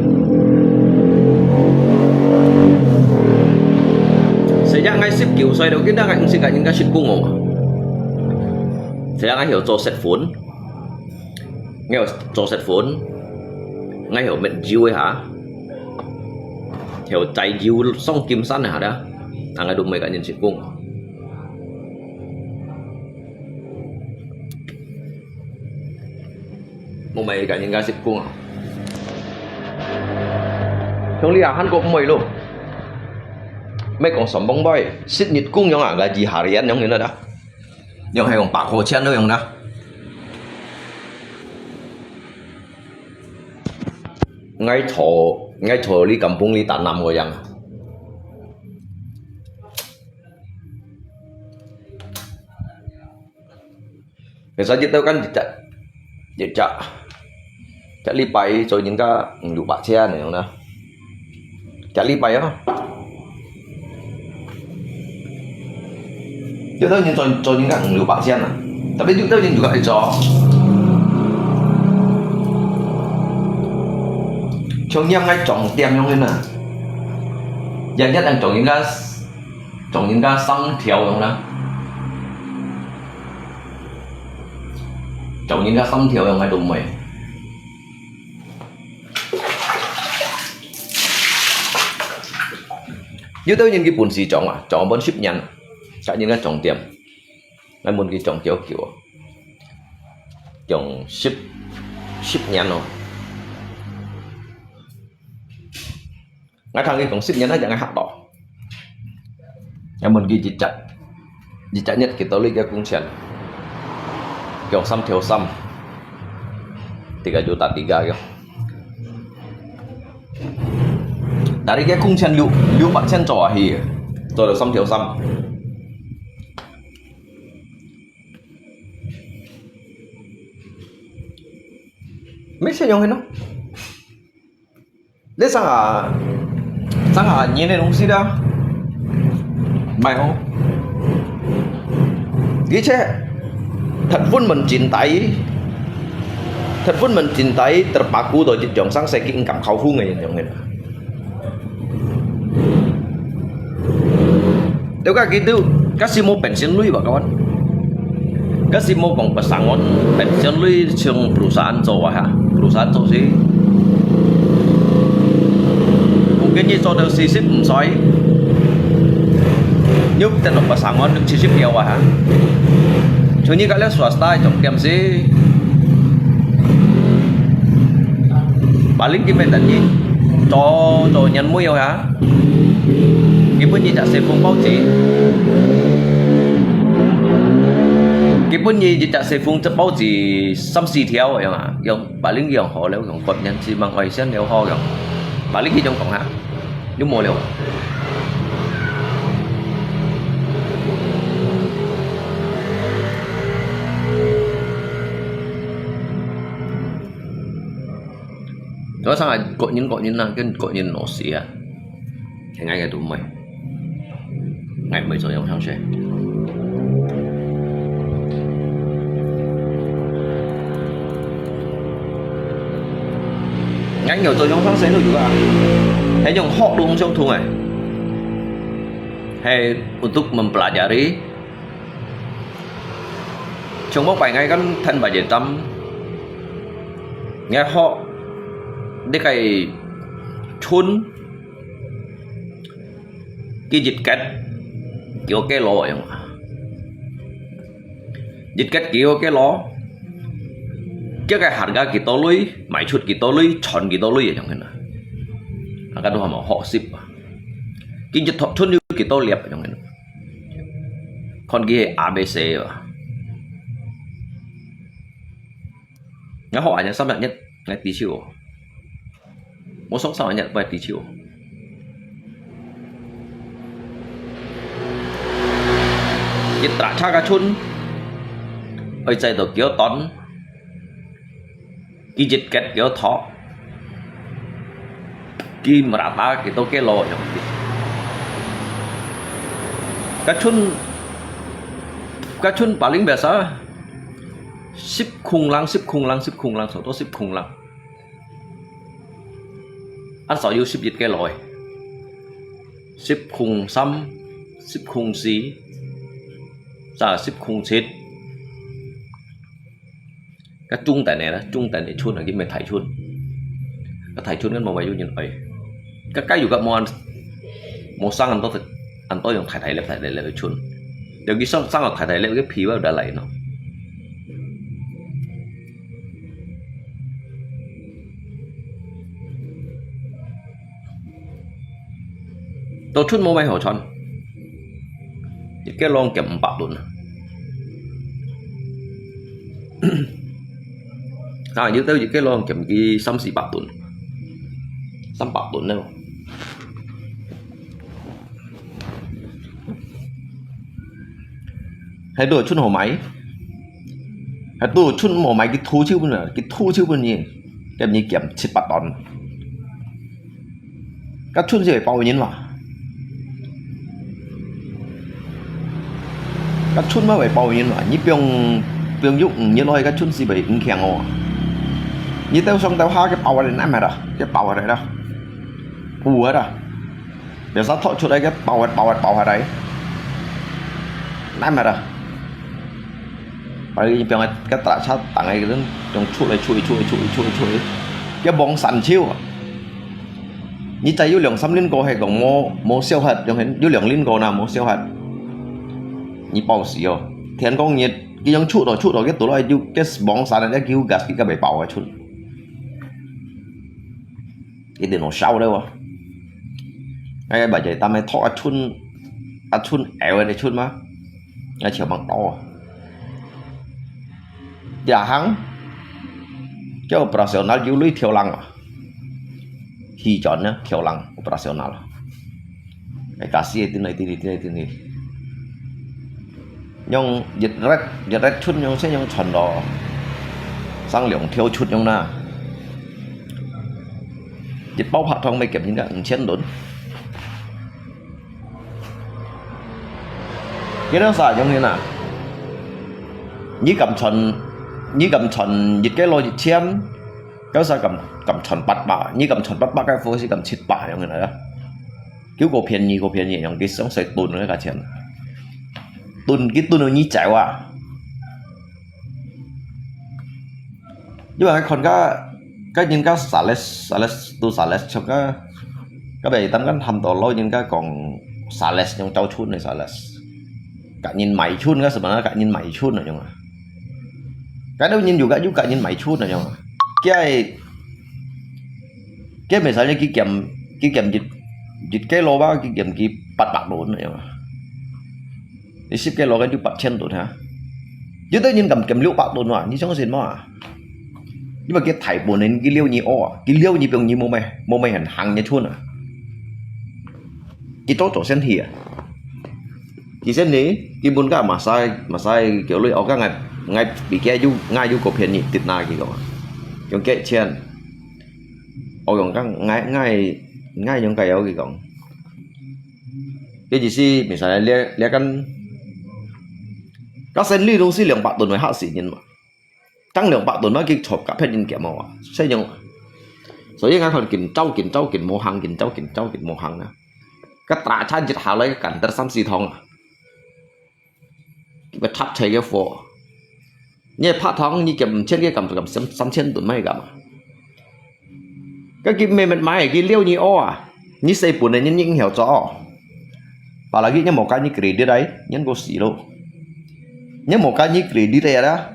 sẽ ra ngay ship kiểu xoay đầu kiến đang anh xin cả những cái ship cung ngủ sẽ ngay hiểu cho set phốn nghe cho set phốn ngay hiểu mệnh diêu ấy hả hiểu chạy diêu xong kim săn này hả đó anh ngay đúng mấy cả những ship cung một mấy cả những cái ship cung trong lý hắn cũng mày luôn mấy con sầm bông boy xích nhật cung giống là gì hà riêng giống như đó giống hay còn bạc hồ chen đó giống đó ngay thổ đi cầm bung đi tận năm rồi rằng người sao tao kan dịch chả đi bay rồi những cái vụ bạc xe này không đó chả đi bay á chứ tao nhìn cho những cái vụ bạc xe này tapi tao nhìn juga cho nhau ngay trồng tiền không nên là giờ nhất đang trồng những cái xăng thiểu không đó trồng những cái xăng thiểu không ngay đụng mày như tôi nhìn cái bún xì chọn bên ship nhận cả những cái trồng tiệm lại muốn cái trồng kiểu trồng ship nhận rồi ngay thằng cái trồng ship nhận nó chẳng ai hạt đỏ nhà mình ghi chỉ chặt nhất cái tao lấy cái cung tiền kiểu xăm theo xăm 3 juta 3 kiểu dari cái cung tiền lưu bắt chân trò thì rồi được xăm theo xăm mấy xe dùng nó để sang à nhìn này đúng gì đó mày không ghi chứ thật vun mình chín tay terpaku rồi chỉ chọn sang xe kinh cảm khẩu phu người dùng người nếu các gitu kasih mau pensiun lui pak kawan kasih mau bang pesangon pensiun lui trong perusahaan cowok ha perusahaan cowok sih mungkin như cho được xí xíp xoáy nhưng tên đọc pesangon được xí xíp nhiều hả cho như các lớp swasta trong kem sih paling kita tadi cho nhân mũi hả cái bữa như đã xem phong báo chí cái bữa như đã xem phong chấp báo chí xăm xì theo vậy mà dòng bà lính dòng họ léo dòng quật nhân chỉ bằng ngoài xem léo ho dòng bà lính kia trong phòng hả nhưng mua léo đó sao lại cội những là cái cội những nổ xì à thì ngay cái tụi mày ngày 10 giờ 영상 share ngay nhiều giờ 영상 share juga thế nhưng họ đúng trong thùng này hay untuk mempelajari trong bóc bài ngay kan thân và dễ tâm nghe họ để cái chun cái dịch cách kiểu cái lò vậy mà dịch cách kiểu cái lò chứ cái hạt ga kita lui máy chuột kita lui chọn kita lui vậy chẳng hạn cái đó mà họ ship cái dịch thuật chun như kita liệp vậy chẳng hạn còn cái ABC mà nó họ nhận sắp nhất ngay tí chiều một số sao nhận vài tí chiều dịch trả cha cá chun ở chạy được kiểu tón cái dịch kết kiểu thọ cái mà đã ta cái tôi cái lò trong cá chun paling biasa ship khung lăng số to ship khung lăng anh sợ yêu ship dịch cái lòi ship khung xăm ship khung xí ra ship khung chết cái trung tại này chun là cái mình thải chun cái mà mày vô nhìn ấy cáiอยู่กับmón sang anh tôi dùng thải lẹp chun đều cái sang là thải lẹp cái phí vào đã lại nó tôi chun mua mày hổ chọn cái lon kèm bạc luôn à như tới cái lon kèm cái xăm xì bạc tuần đâu hay đồ chun hổ máy hay đồ chun hổ máy cái thu chứ bên gì kèm như kèm chít bạc tuần các chun gì phải bao nhiêu mà các chun mà phải bao nhiêu mà như biếng dụng như nói các chun gì phải ứng khéng ngô như tao xong tao ha cái bao này nãy mà đó cái bao ở đây đâu cù hết à để sao thọ chỗ đây cái bao ở đấy nãy mà đó bởi vì biếng cái tạ sát tặng này cái trong chui cái bóng sẵn chiêu như tay yêu lượng xăm liên cổ hay còn mô siêu hạt trong hình yêu lượng liên cổ nào mô siêu hạt như bao xíu thì anh có nhiệt cái giống chút rồi cái tổ lại cái bóng sáng này kêu gas cái bể bao chút cái điện nó sao đâu à cái bà chạy ta mới thọ chun chun ẻo này chun mà nhà chiều bằng to giả hăng cái operasional dữ lưới theo lăng khi chọn nhá theo lăng operasional cái cá sĩ thế này nhung dịch rét chun nhung sẽ nhung chọn đó sang lượng theo chun nhung na dịch bao phát thông mấy kiểm những cái chiến đốn cái đó sao giống như nào như cầm chọn dịch cái lô dịch chiếm cái sao cầm chọn bắt bả như cầm chọn bắt cái phố sẽ cầm chít bả giống như này đó kiểu cổ phiền gì giống cái sống sợi tuần nữa cả chuyện tuần nó như chạy qua nhưng mà còn cái những cái sales trong cái bài tấm cái thầm tổ lôi những cái còn sales trong trâu chun này sales cả nhìn mày chun cái sebenarnya cả nhìn mày chun rồi nhung cái đó nhìn juga nhìn mày chun rồi nhung cái misalnya cái kiểm dịch cái lô bao cái kiểm cái bạc đốn rồi nhung thì ship cái lô cái chú bạc chân đốn hả chứ tôi nhìn cầm liêu bạc đốn mà như trong cái gì mà nhưng mà cái thải bồn nên cái liêu nhị o cái liêu nhị 병 nhị mô mày hẳn hàng nhá chuôn à cái chỗ sen hỉ à cái sen này cái bốn cái mà sai kiểu lưỡi ở các ngày bị cái ngay du cổ phiền nhị tịt na gì đó trong cái chen ở trong các ngay trong cái ở gì còn cái gì xí misalnya lihat kan các sen lưỡi đông xí lượng bạc tuần mới hạ xỉ nhân mà tăng lượng bạc tuần mới cái chụp cả phép nhân kiểm màu xây dựng所以我看見冇行冇行啊！個大餐節下來緊得3-4趟啊！個插齊嘅貨，你拍趟你撳千幾撳就撳3,000噸咩咁？個佢咩買佢撩你哦啊！你四半嚟你應曉咗，把來佢你冇間你 credit đấy，你個死咯！你冇間你 credit 嚟啦，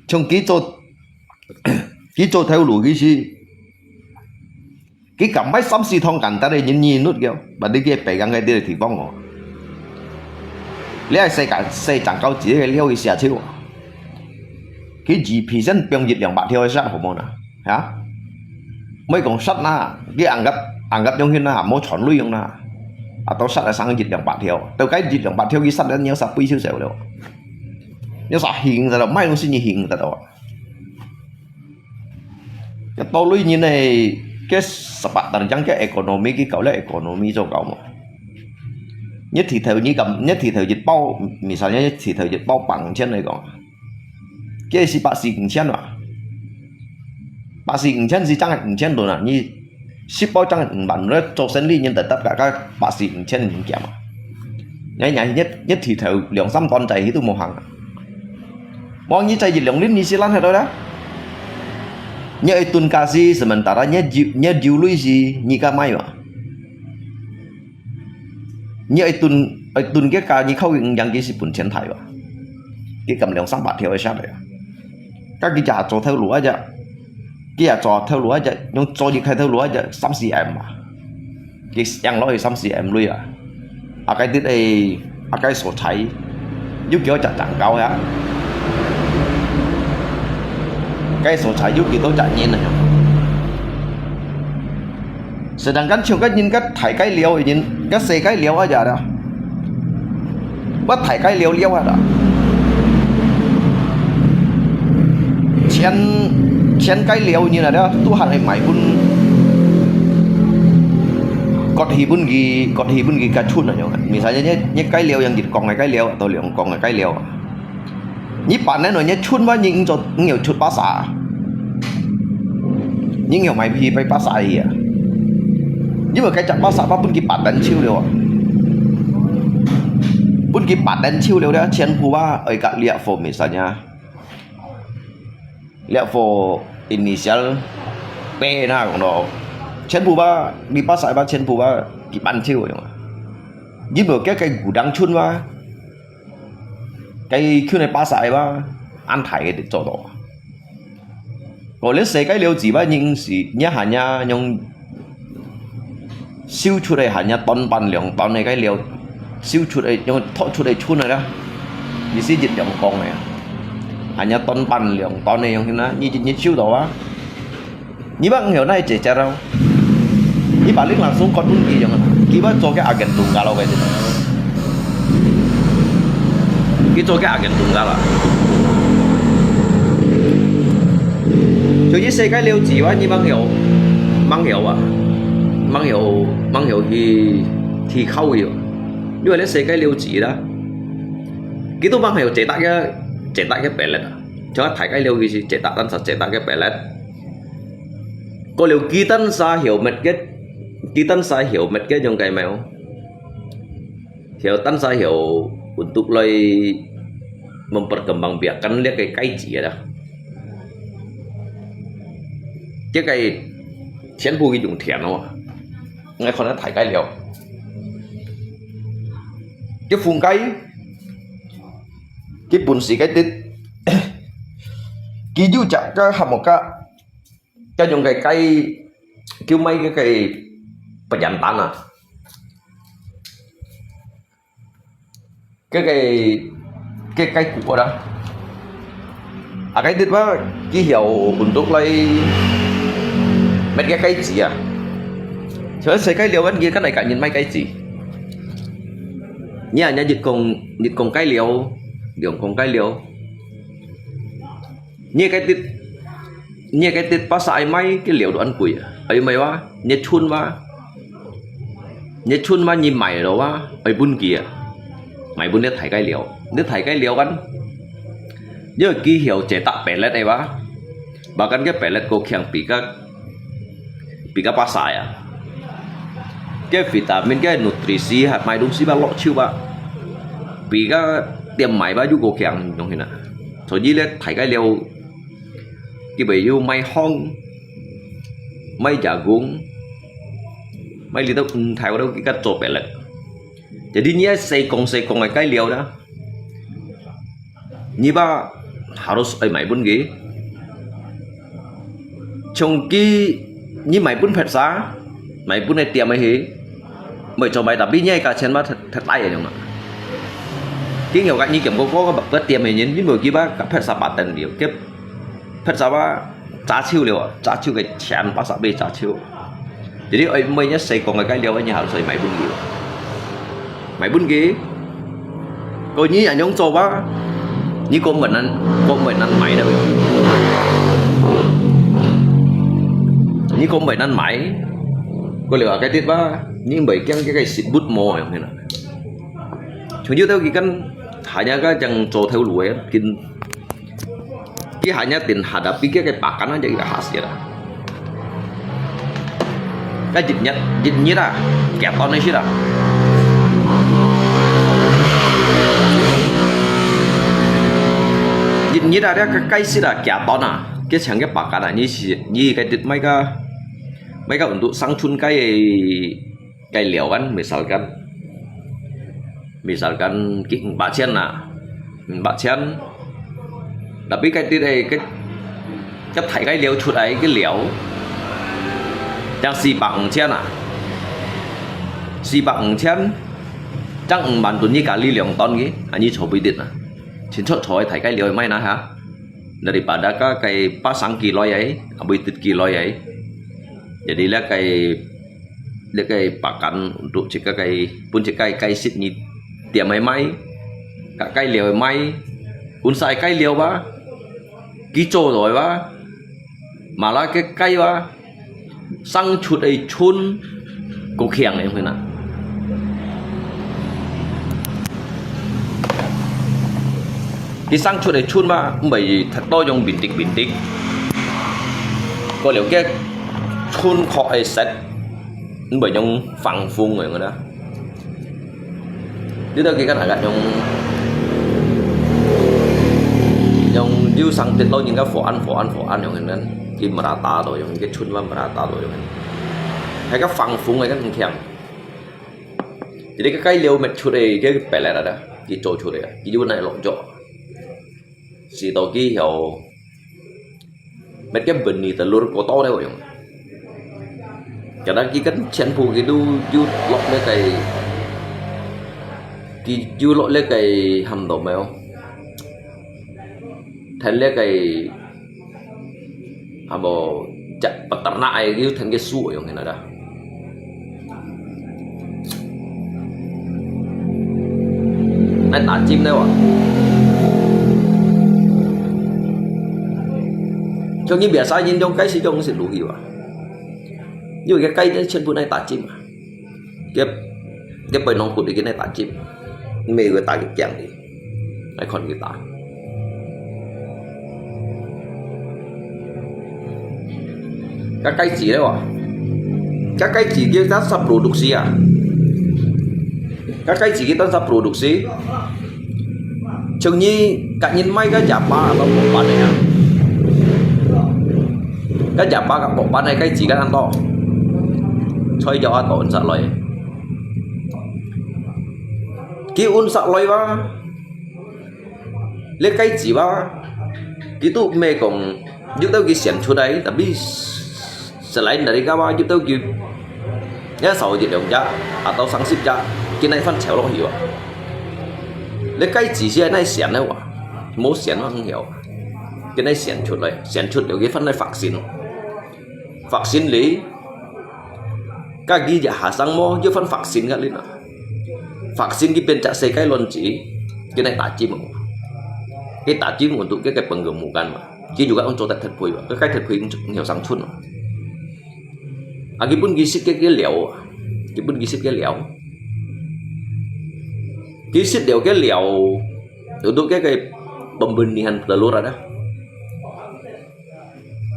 從幾做。cái chỗ theo lối cái gì cái cảm mấy 3-4 thong cảnh ta đây nhìn nút kêu và đi kia phải cái đây thì vong rồi lấy xây chẳng cao chỉ cái liêu cái xe chiếu cái gì phi dân 병 dịch两百條sát hổ môn à hả mấy con sắt na cái ăn gấp trong hiện na mỗi chọn lui trong na tao sắt là sang dịch 200 條tao cái dịch 200 條cái sắt đó nhiều sắp quy siêu sẹo đâu nhiều sắp hiện ra đâu mấy con xin gì hiện ra đâu cái tao lui như này cái sập tận chẳng cái economy cái cậu là economy cho cậu mà nhất thì theo dịch bao misalnya nhất thì theo dịch bao bằng trên này còn cái gì bác sĩ cũng trên mà bác sĩ cũng trên gì chẳng cũng trên rồi nè như ship bao chẳng bạn rất cho sinh lý nhưng tất cả các bác sĩ cũng trên những kiểu mà nhảy nhất thì theo lượng 3 con chạy thì một hàng bao nhiêu chạy dịch lượng lít New Zealand hết rồi đó nhớ tuần cá gì sementara nhớ dulu gì như cá mai mà nhớ tuần cái cá như khâu yang cái gì bún chén Thái mà cái cầm lượng 300 條sát đấy các cái giả cho theo lúa aja cái giả cho theo lúa aja nhưng cho gì khai theo lúa aja 3-4 em mà cái yang nói 3-4 em lui à cái thứ này cái số cháy giúp kiểu chặt chẳng cao á cái số trái giúp kita chạy nhìn này sedangkan chúng cái nhìn cái thải cái liều nhìn cái xe cái liều ở giờ đó bắt thải cái liều ở đó chen cái liều như là đó tu hành này mày bun cọt hi bun gì cả chun rồi misalnya nhé cái liều yang dịch còn cái liều tôi liệu còn cái liều nhí bạn này nói nhé chun bao nhiêu cho nhiều chut bá xả nhưng nhiều mày phi phải bá xả gì à nhưng mà cái chặt bá xả bá bún kịp bạn đánh chiêu đều bún kịp bạn đánh chiêu đều đó chen phù ba ở cả liệp phổ misalnya liệp phổ initial P na của nó chen phù ba đi bá xả ba chen phù ba kịp bạn chiêu rồi nhưng mà cái củ đắng chun ba cái khu này ba sai ba ăn thải cái chỗ đó còn lấy cái liều gì ba nhưng gì nhá hà nhá nhung siêu chuột này hanya ton pan lượng ton này cái liều siêu chuột này nhưng thọ chuột này chuột này đó như xí dịch động con này hanya ton pan lượng ton này yang nó như siêu đó á như bác hiểu này chỉ đâu như bà liên lạc xuống con đúng gì vậy khi bác cho cái agent tung ra đâu vậy cái cho cái agent tung ra là cho như xe cái liều chỉ quá như bác hiểu à mang hiểu thì khâu hiểu nhưng mà lấy xe cái liều chỉ đó cái tôi mang hiểu chế tạo cái pellet cho thải cái liều gì chế tạo tan sạch chế tạo cái pellet có liều kỹ tân sa hiểu mệt cái trong cái mèo hiểu tân sa hiểu untuk lay memperkembangbiakan lihat cái chỉ đó cái thiền bù cái dùng thiền nó ngay còn nó thải cái liều cái phun cái bùn xì cái tít cái du chặt cái hầm một cái dùng cái cây kêu mấy cái cây bạch dàn tan à cái cây củ đó à cái tít quá cái hiệu untuk lay mấy cái cây gì à chứ xây cái liều anh kia cái này cả nhìn mấy cái gì nhà dịch cùng cái liều cùng cái liều như cái tít pas sai mấy cái liều đồ ăn quỷ ấy mày quá như chun mà nhìn mày đó quá ấy bún kia mày bún để thải cái liều ăn nhớ ký hiệu chế tạo pellet này quá bà cái pellet cô khéng bị các pas sai à cái vitamin cái nutrisi hạt mày đúng xí ba lọ chiêu ba bị cái tiêm mày ba chú cô khéng trong hình nè thôi như lên thải cái liều cái bể yêu may hong may giả gúng may li tao thay đâu cái trộn pellet jadi nhé xây công cái liều đó như ba harus ấy mày bún ghế trong cái như mày bún phật giá mày bún này tiệm mày hế mày cho mày tập đi nhai cả chân mà thật tay ở trong đó cái nhiều cái như kiểu có bậc vớt tiệm mày nhấn những người kia ba cả phật giá bát tầng điều tiếp phật giá ba trả chiêu liều trả chiêu cái chén bát giá bê trả chiêu jadi ấy mày nhớ xây còn cái liều ở nhà rồi mày bún ghế coi như anh nhông cho ba như con mình ăn mày đâu như con mình ăn mày có lẽ cái tiết ba nhưng bởi cái xịt bút mồ này nè chúng như theo cái căn hanya cái chẳng cho theo lùi kinh cái hanya tiền hadapi cái pakan aja kita khas ya cái dịch nhất à kẹp con này chứ à dịch nhất là cái gì là kẹp con à cái chẳng cái pakan à như cái dịch mấy cái untuk sangchun cái liều kan misalkan kik bacen tapi cái này cái thải cái liều chuột ấy cái liều chẳng xì bằng chen chẳng bạn tuần như cả ly liều ton cái như chỗ bị điện à chính chốt thổi thải cái liều may na hả daripada cái pasang kiloi ấy bị tít kiloi ấy jadi lah cái pakan untuk jika cái xịt như tiệm máy cả cái liều máy unsai cái liều ba kí trâu rồi ba mà là cái ba sang chuột ấy chun cũng khiêng này không nào cái sang chuột ấy chun ba bởi thật to trong bình tĩnh có liệu cái chun khó ấy set bởi trong phẳng phung người đó chứ đâu cái này là trong yêu sang tết lâu những cái phổ ăn trong người nên cái merata rồi trong cái chun và merata rồi hay cái phẳng phung này cái thằng thèm jadi cái liều mệt chua đây cái bẻ lại là đó cái chỗ chua đây cái chỗ này lộn chỗ si tàu kia hiểu mệt cái bình này từ lúa có to đấy rồi Kadang kita kan cenpu gitu you lok le kai ki you lok le kai ham do mèo thành le kai abo chặt peternak ai gitu thành cái su yang ini ada này tả chim đâu ạ cho như biasa nhìn trong cái sử dụng sự đủ hiểu à như cái cây đấy trên bữa nay tả chim cái bầy nông cụt thì cái này tả chim mê người ta cái chàng đi ai còn người ta các cây chỉ đấy ạ các cây chỉ kia ta sắp produksi à các cây chỉ kia ta sắp produksi chừng như cả nhìn mấy cái chả ba nó một bạn này à cái chả ba các bộ bạn này cây chỉ cái ăn to xoay cho ăn tổn sợ lời cái un sợ lời ba lấy cây chỉ ba cái tụ mê còn giúp tao cái xiển chỗ đấy tại vì selain dari kawan kita gitu ya sau gì đồng giá atau sanksi giá cái này phân chéo lo hiểu lấy cái chỉ xe này xiển đấy quả mỗi xiển nó không hiểu cái này xiển chuột được cái phân này vaccine lý các ghi giả hạ sang mô chứ phân vaccine cái lý nào vaccine cái bên trả xe cái luôn chỉ cái này tả chim cái tả chim untuk cái pengemukan mà chứ juga untuk thật phơi cái thật phơi nhiều sang chuột Agipun gisit cái liều, agipun gisit cái liều, gisit đều cái liều, untuk cái pembenihan telur ada,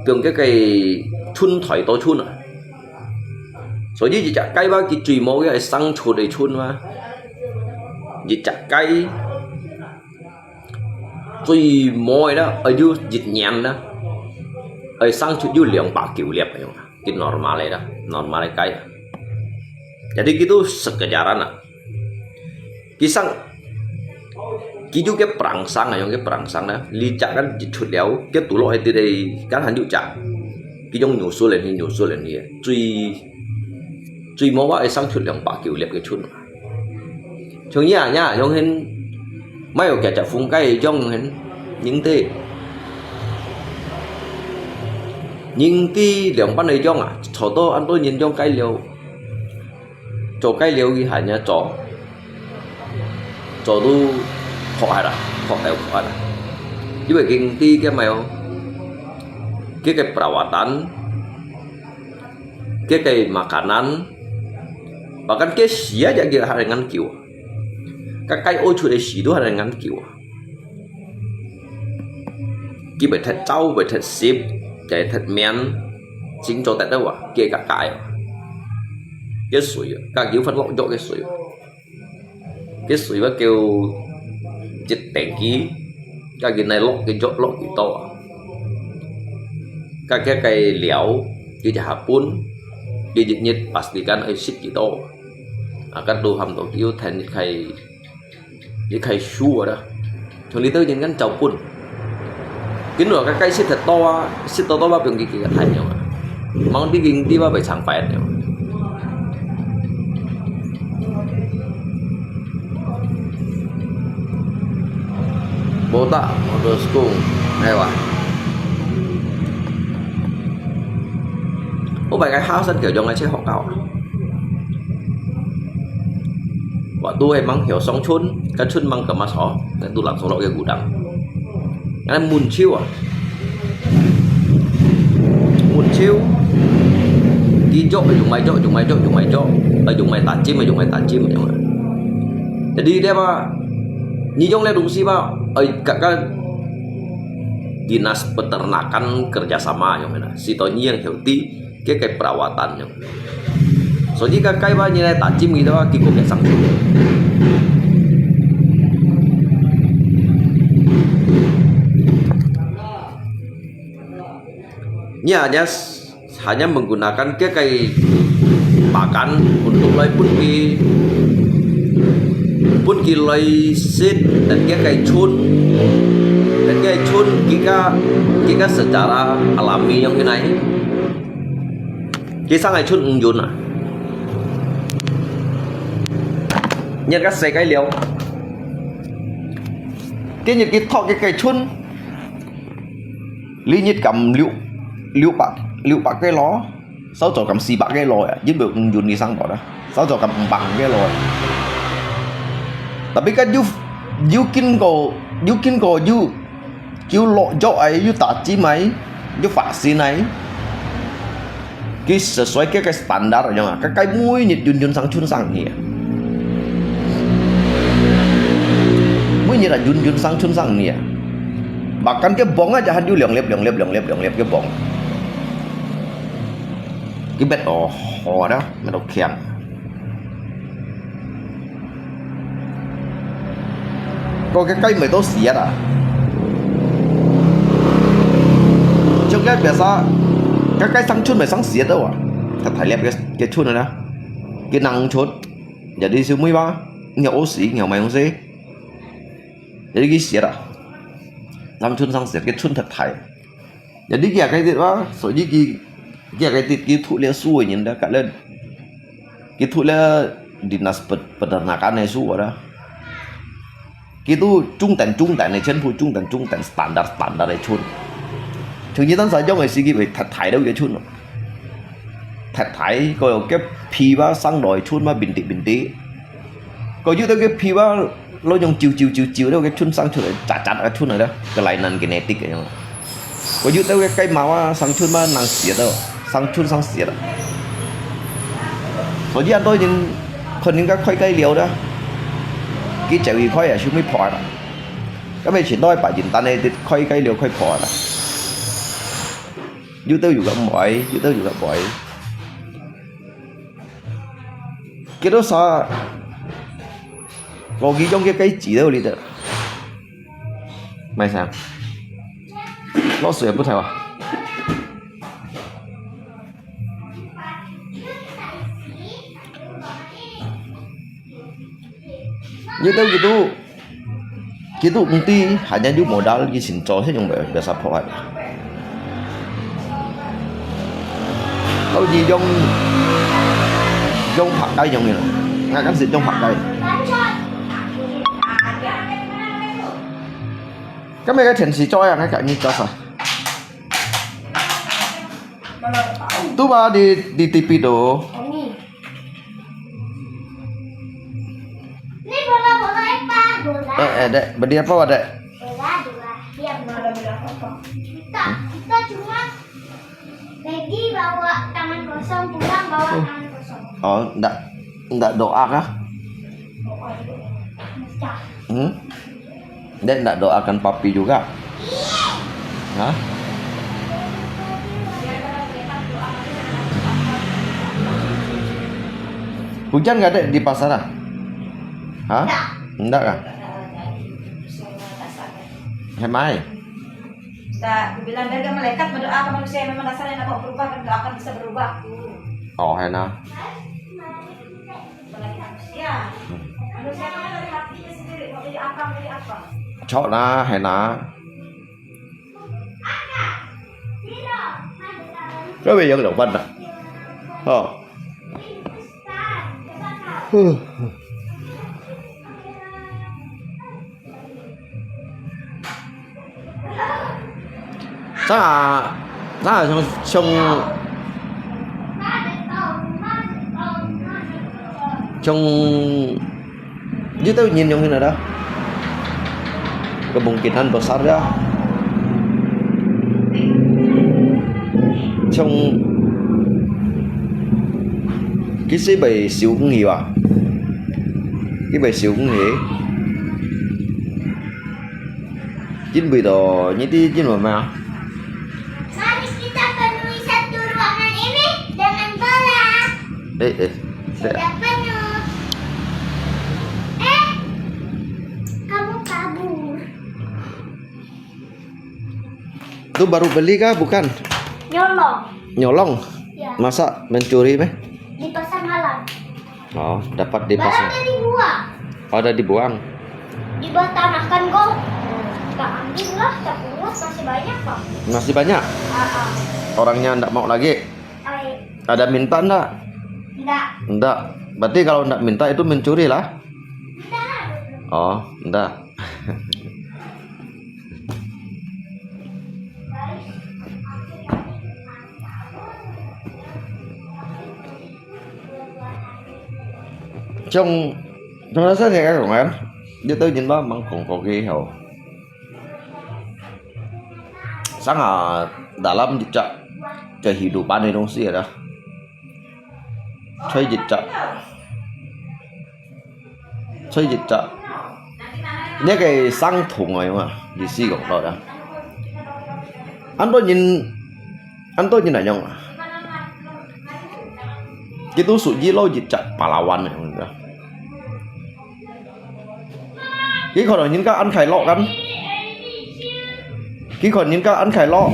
thường cái chun thỏi to chun à,所以chỉ chặt cây ba cái chùy máu cái sang chuột để chun mà, chỉ chặt cây, chùy máu đó, ở dưới dịch nhàn đó, ở sang chuột dưới liang bạc kiểu liệp này cái normal ya, normal kayak. Jadi gitu sekejaran lah. Kisang, kiju cái perangsang yang cái perangsang đó, licak kan chut léo, cái tủ lọ từ đây kan han chak, cái dòng nhổ số lên đi, truy máu vào sang chut léo bạc kiểu liệp cái chut. Chúng nhá, dòng hen, mấy cái chặt phun cây dòng hen, những thế. Nhưng cái lượng ban này trong à, cho tôi ăn tôi nhìn trong cây liều, cho cây liều cái hải nhà cho tôi khỏi rồi, như vậy cái mèo, cái perawatan, cái makanan, bahkan cái xí aja kita harus ngăn kiu, các cây ô chuột xí đó harus ngăn kiu, cái bài thật trâu, bài thật xếp chạy thật men chính cho tại đâu à kia cả cái suối các kiểu phân lộn chỗ cái suối và kêu dịch tèn ký các cái này lộn cái to các cái cây léo như chả pun cái dịch nhiệt pastikan acid gitu akan đồ hầm tổ tiêu thành cái cây xua đó thường lý tới những cái trầu pun cái nửa cái cây xịt thật to bao nhiêu cái thành nhau, mong đi kinh đi bao phải chẳng phải nhau, bố tạ một school này à, ô bài cái house kiểu dòng này sẽ học cao, bọn tôi mang hiểu sóng chun, cái chun mang cả má sỏ, để tôi làm sóng lọ cái củ đắng. Anh muốn chiêu à? Muốn chiêu đi chỗ dùng máy chỗ ở dùng máy tạt chim mà jadi dia apa ni jong le dungsi ba kakak dinas peternakan kerjasama yang mana si Tony yang healthy cái perawatan yang soalnya kakak ba ni tạt chim gitu ba kiko kayak sang hanya menggunakan cái pakan untuk loy pun ki loy seed dan cái chun kita secara alami yang ini Kisah ngày chun ứng dụng à. Nhân các xe cái liều. Cái như cái thọ cái chun. Lý nhất cầm liu bạc cái ló. Sao cho cầm xì bạc cái lò à. Giúp được ứng dụng đi sang bỏ đó. Sao cho cầm bằng cái lò. Tapi kan you lộ cho ấy you tả chi mấy you vaksin ấy cái sesuai cái standar aja mah cái mũi nhịt jun sang chun sang nih mũi nhịt là jun sang chun sang nih bahkan cái bong aja han you liang lep cái bong cái bed ho đó mà đâu kèm có cái cây mày tốt xỉa à trong cái biasa cái sang chun mày sang xỉa đâu à thật phải lẹp cái chun này đó cái năng chốt jadi siêu mũi ba nhiều oxy nhiều mày không gì jadi cái xỉa à sang chun cái chun thật phải jadi cái gì đó số gì cái cái thụ leo suối nhìn đó cả lên cái thụ leo dinas peternakan này suối đó itu trung tần này chân phụ trung tần standar này chun thường như tấn sử dụng người sĩ về thật thải đâu cái chun thật thải có cái phi ba sang đồi chun mà bình tĩnh có như cái phi ba lo dùng chiều đâu cái chun sang chun chặt cái chun này đó cái lại nền genetic cái có như cái màu sang chun mà năng xỉa đâu sang chun sang xỉa đó所以tôi nhìnคนนี้ก็ค่อยใกล้เลี้ยวđó cái chạy vì khói à chúng mới phò đó cái mấy chuyện đôi bà nhìn ta này thì khói cái liều khói phò đó dưới tới gặp bội cái đó sao có ghi trong cái chỉ đâu đi được mày sao nó sửa不太好như tao gitu công ty hanya di modal di sinco saya yang biasa pokok tao gì trong phạt đây trong này ngay cắn xịt trong phạt đây cái mấy cái thiền xì cho ngay cạnh như cho sao tu ba di TV đồ ada berdiri apa ada? Kita cuma pergi bawa tangan kosong pulang bawa tangan kosong. Oh, enggak doa kah? Enggak doakan papi juga? Hah? Hujan nggak ada di pasar? Hah? Enggak kan? Hemai. Kita bilang mereka malaikat berdoa manusia yang memang dasarnya nak berubah, doakan bisa berubah. Oh, Hena. Apalagi manusia. Manusia kan dari hatinya sendiri, mau jadi apa. Chọn là Hena. Có bây giờ cái động vật à? Chắc là trong dưới tôi nhìn trong như nào đó kemungkinan besar ya trong cái sĩ bầy xíu cũng nhiều à cái bầy xíu cũng nghỉ chính vì đó như tí chính mà Mari kita penuhi satu ruangan ini dengan bola. Sudah penuh. Kamu kabur. Itu baru beli kah bukan? Nyolong? Ya. Masa mencuri meh? Di pasar malam. Oh, dapat di Barang pasar. udah dibuang. Oh, ada dibuang. Di bawah tanah kan kok. Gak ambil lah, tapi masih banyak kok. Masih banyak. Orangnya enggak mau lagi. Ada minta enggak? Enggak. Enggak. Berarti kalau enggak minta itu mencuri lah. Enggak. Oh, enggak. trong trong nó rất là của em như tôi nhìn ba mang cùng có ghi hầu sáng à dalam jejak kehidupan Indonesia dah saya jejak ini cái sang thùng rồi mà đi xí gọc rồi đó anh tôi nhìn này nhông itu suji lo jejak pahlawan này đó cái còn ở những các ăn khải lọ kan cái còn những các ăn khải lọ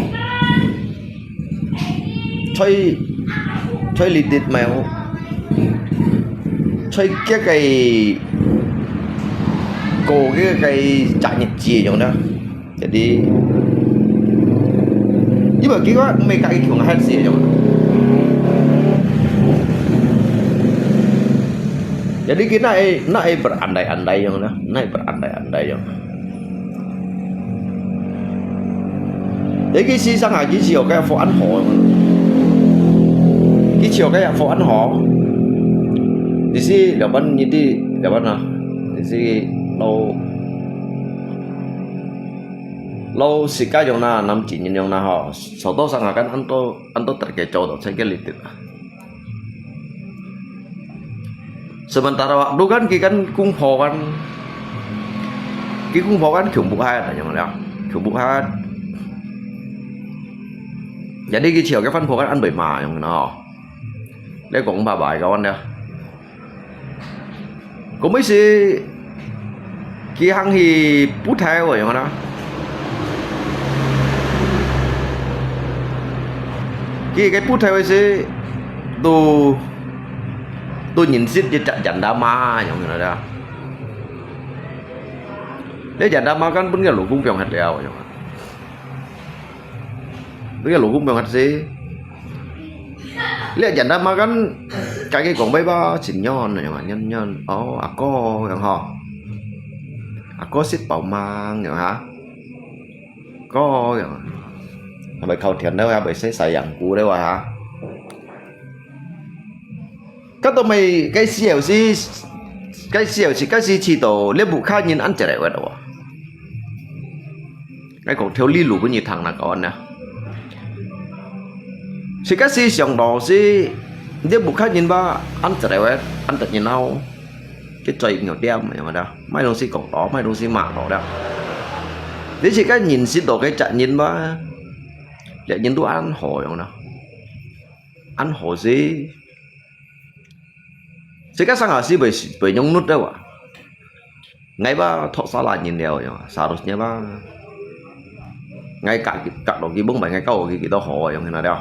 chơi lịt mèo chơi cái cổ cái chạy nhịp chì giống đó jadi nhưng mà cái mấy cái kiểu hay gì giống jadi kita naik berandai-andai yang na naik berandai-andai yang jadi cái si sang hải cái chiều cái phố ăn họ cái chiều cái phố ăn họ di si dapat như đi dapat nào di si lâu si cái giống na năm chỉ như giống na họ sau đó sang hải cái anh tôi terkecoh tuh saya lihat sementara waktu kan kita kan kungpo kan khủng bố hai là như nào khủng bố hai jadi cái chiều cái phân phố kan ăn bể mà như nào đây cũng bà bài con nè cũng mấy gì cái hăng thì bút theo rồi như nào cái bút theo gì tôi nhìn xích cho trận trận đa ma giống như đó để trận đa ma kan pun cái lũ cung piong hạt đèo vậy cái lũ cung piong hạt gì lấy trận đa ma kan cái còn bay ba chỉnh nhon này mà nhân akoอย่างhọ ako xích bảo mangอย่างhả cóอย่างbài khâu thiền đâu bài sẽ xài dạng cũ đấy hả các tụi mày cái xìu chỉ tổ lấy bụng khai nhìn ăn chè vậy đâu cái còn thiếu lý lũ của nhiều thằng là con nè chỉ cái gì xong đó gì lấy bụng khai nhìn ba ăn chè vậy ăn thật nhìn nào cái trời nhỏ đeo mà đâu mấy đồng sĩ còn đó mấy đồng sĩ mạng đó đâu thế chỉ cái nhìn xí tổ cái trận nhìn ba để nhìn tôi ăn hỏi không nào ăn hỏi gì sẽ các sang hà si bởi nhung nút đâu ạ ngay ba thọ xá là nhìn đều seharusnya ba ngay cả đó cái bông bảy ngay câu cái đó hỏi giống như nào đâu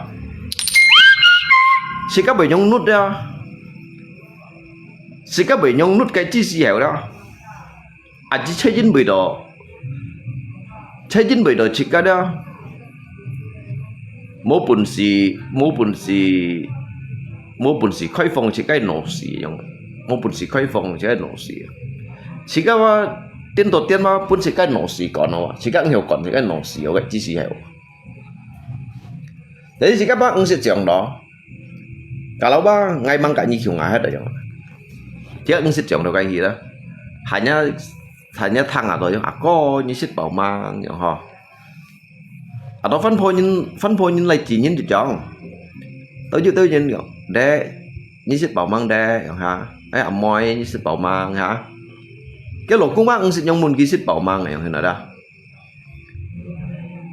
sẽ các bởi nhung nút đâu sẽ các bởi nhung nút cái chi gì hiểu đâu chỉ chơi dính bởi đó chỉ cái đó mỗi buồn xì khai phong chỉ cái nổ xì giống mỗi buồn xì khai phong chỉ cái nổ xì chỉ cái mà tiên tổ tiên mà buồn xì cái nổ xì còn nào chỉ cái hiểu còn chỉ cái nổ xì ở cái chỉ xì hiểu đấy chỉ các bác ứng sẽ chọn đó cả lão ba ngay mang cả như kiểu ngài hết rồi chỉ ứng sẽ chọn được cái gì đó hanya thằng à rồi có như xích bảo mang như họ đó phân phối nhìn lại chỉ nhìn được chọn tôi nhìn rồi để như xích bảo mang để hả ấy mồi như xích bảo mang hả cái lỗ cũng bác ứng sẽ nhung muốn cái xích bảo mang này thế nào đó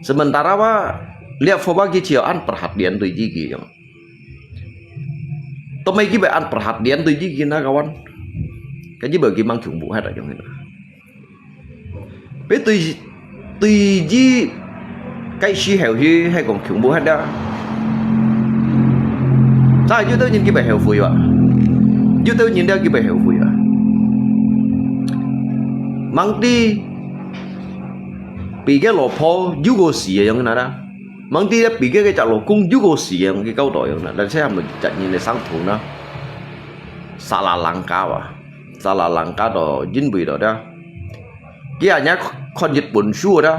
sementara ba lihat foba cái chiều ăn perhatian từ gì kì giống tôi mấy cái bài ăn perhatian từ gì kì na kawan cái gì bởi cái mang chủng vụ hết rồi giống như đó biết tôi gì cái gì hiểu gì hay còn chủng vụ hết đó sao chứ tôi nhìn cái bài hiểu vui vậy chứ tôi nhìn ra cái bài hiểu vui vậy mang đi bị cái lỗ phô dữ cô xì giống như nào đó mang đi bị cái chợ lỗ cung yêu cầu sử dụng cái câu đổi là sẽ làm được trận nhìn để sang thủ nó Sala Lanka đó dính bị đó đó cái anh nhá con Nhật Bản xưa đó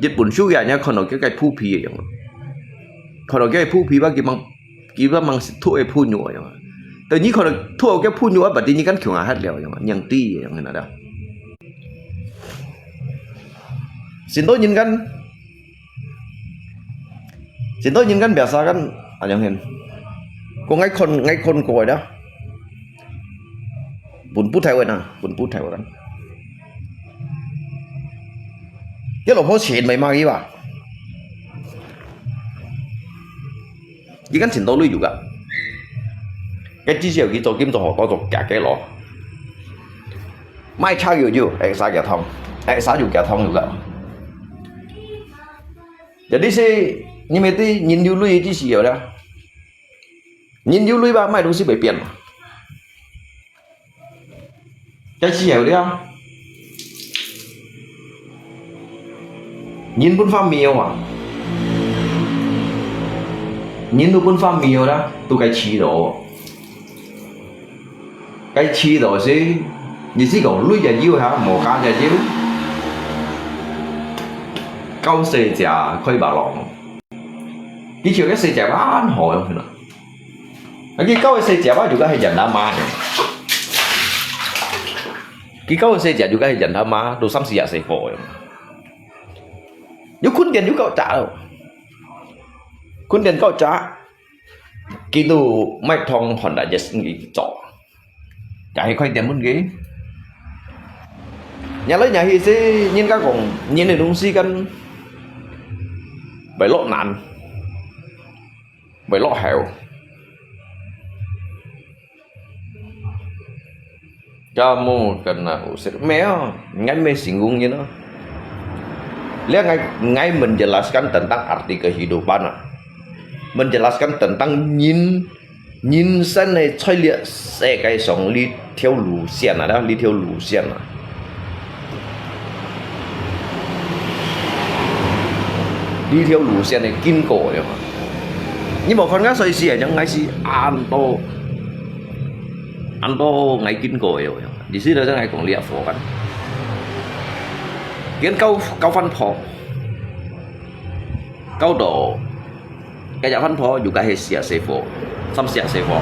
Nhật Bản xưa cái anh nhá con nó cái phu phi vậy con nó cái phu phi ba cái mang thua cái phu nhựa vậyแต่นี่คนทั่วแกพูดอยู่ว่าบัดนี้กันเขียงอาหารแล้วอย่างตีอย่างนั้นนะสินโตยินกันแบบซากันอะไรอย่างเห็นก็ไงคนก่อยนะปุ่นพูดไทยไว้นะปุ่นพูดไทยไว้กันเดี๋ยวหลวงพ่อเฉียนไม่มากี่วะยี่กันสินโตลุยอยู่กันcái chi tiết cái kim tổ họ có cả cái lọ mai cha nhiều ai xã giao thông ai xã giao thông nhiều cả jadi sih nhưng mà tí nhìn yêu lui chi xíu đó nhìn yêu lui ba mai đúng bị biến cái xíu đấy không nhìn bốn pha miêu mà nhìn bốn pha miêu đó tôi cái chi đó cái chi đó chứ như chỉ còn lui giờ yêu hả một cái giờ yêu câu xe giả khơi bà lỏng cái chiều cái xe giả bán hồi không phải cái câu xe giả bán juga hay dành đam ma cái câu xe giả juga hay dành đam ma đồ xăm xì giả xe phổi nếu khuôn tiền nếu cậu trả đâu khuôn tiền cậu trả cái đồ mai thong hòn đã giật nghỉ trọ chạy khoai tiền muốn ghế nhà lấy nhà thì sẽ nhìn các còn nhìn này đúng si căn bảy lọ nạn bảy lọ hẻo cho một cần là sẽ méo ngay mê xỉn gung như nó lihat ngay mình jelaskan tentang arti kehidupan menjelaskan tentang nhìn sân này chơi liệt sẽ cái sống đi theo lũ xiên à đó đi theo lũ xiên à đi theo lũ xiên này kinh cổ rồi mà nhưng mà phần khác xoay xìa chẳng ngay xì ăn to ngay kinh cổ rồi chỉ xí đó chẳng ngay còn liệt phổกันkiến câu phân phò câu độ cái dạng phân phò juga hesia sefo sam sia sefo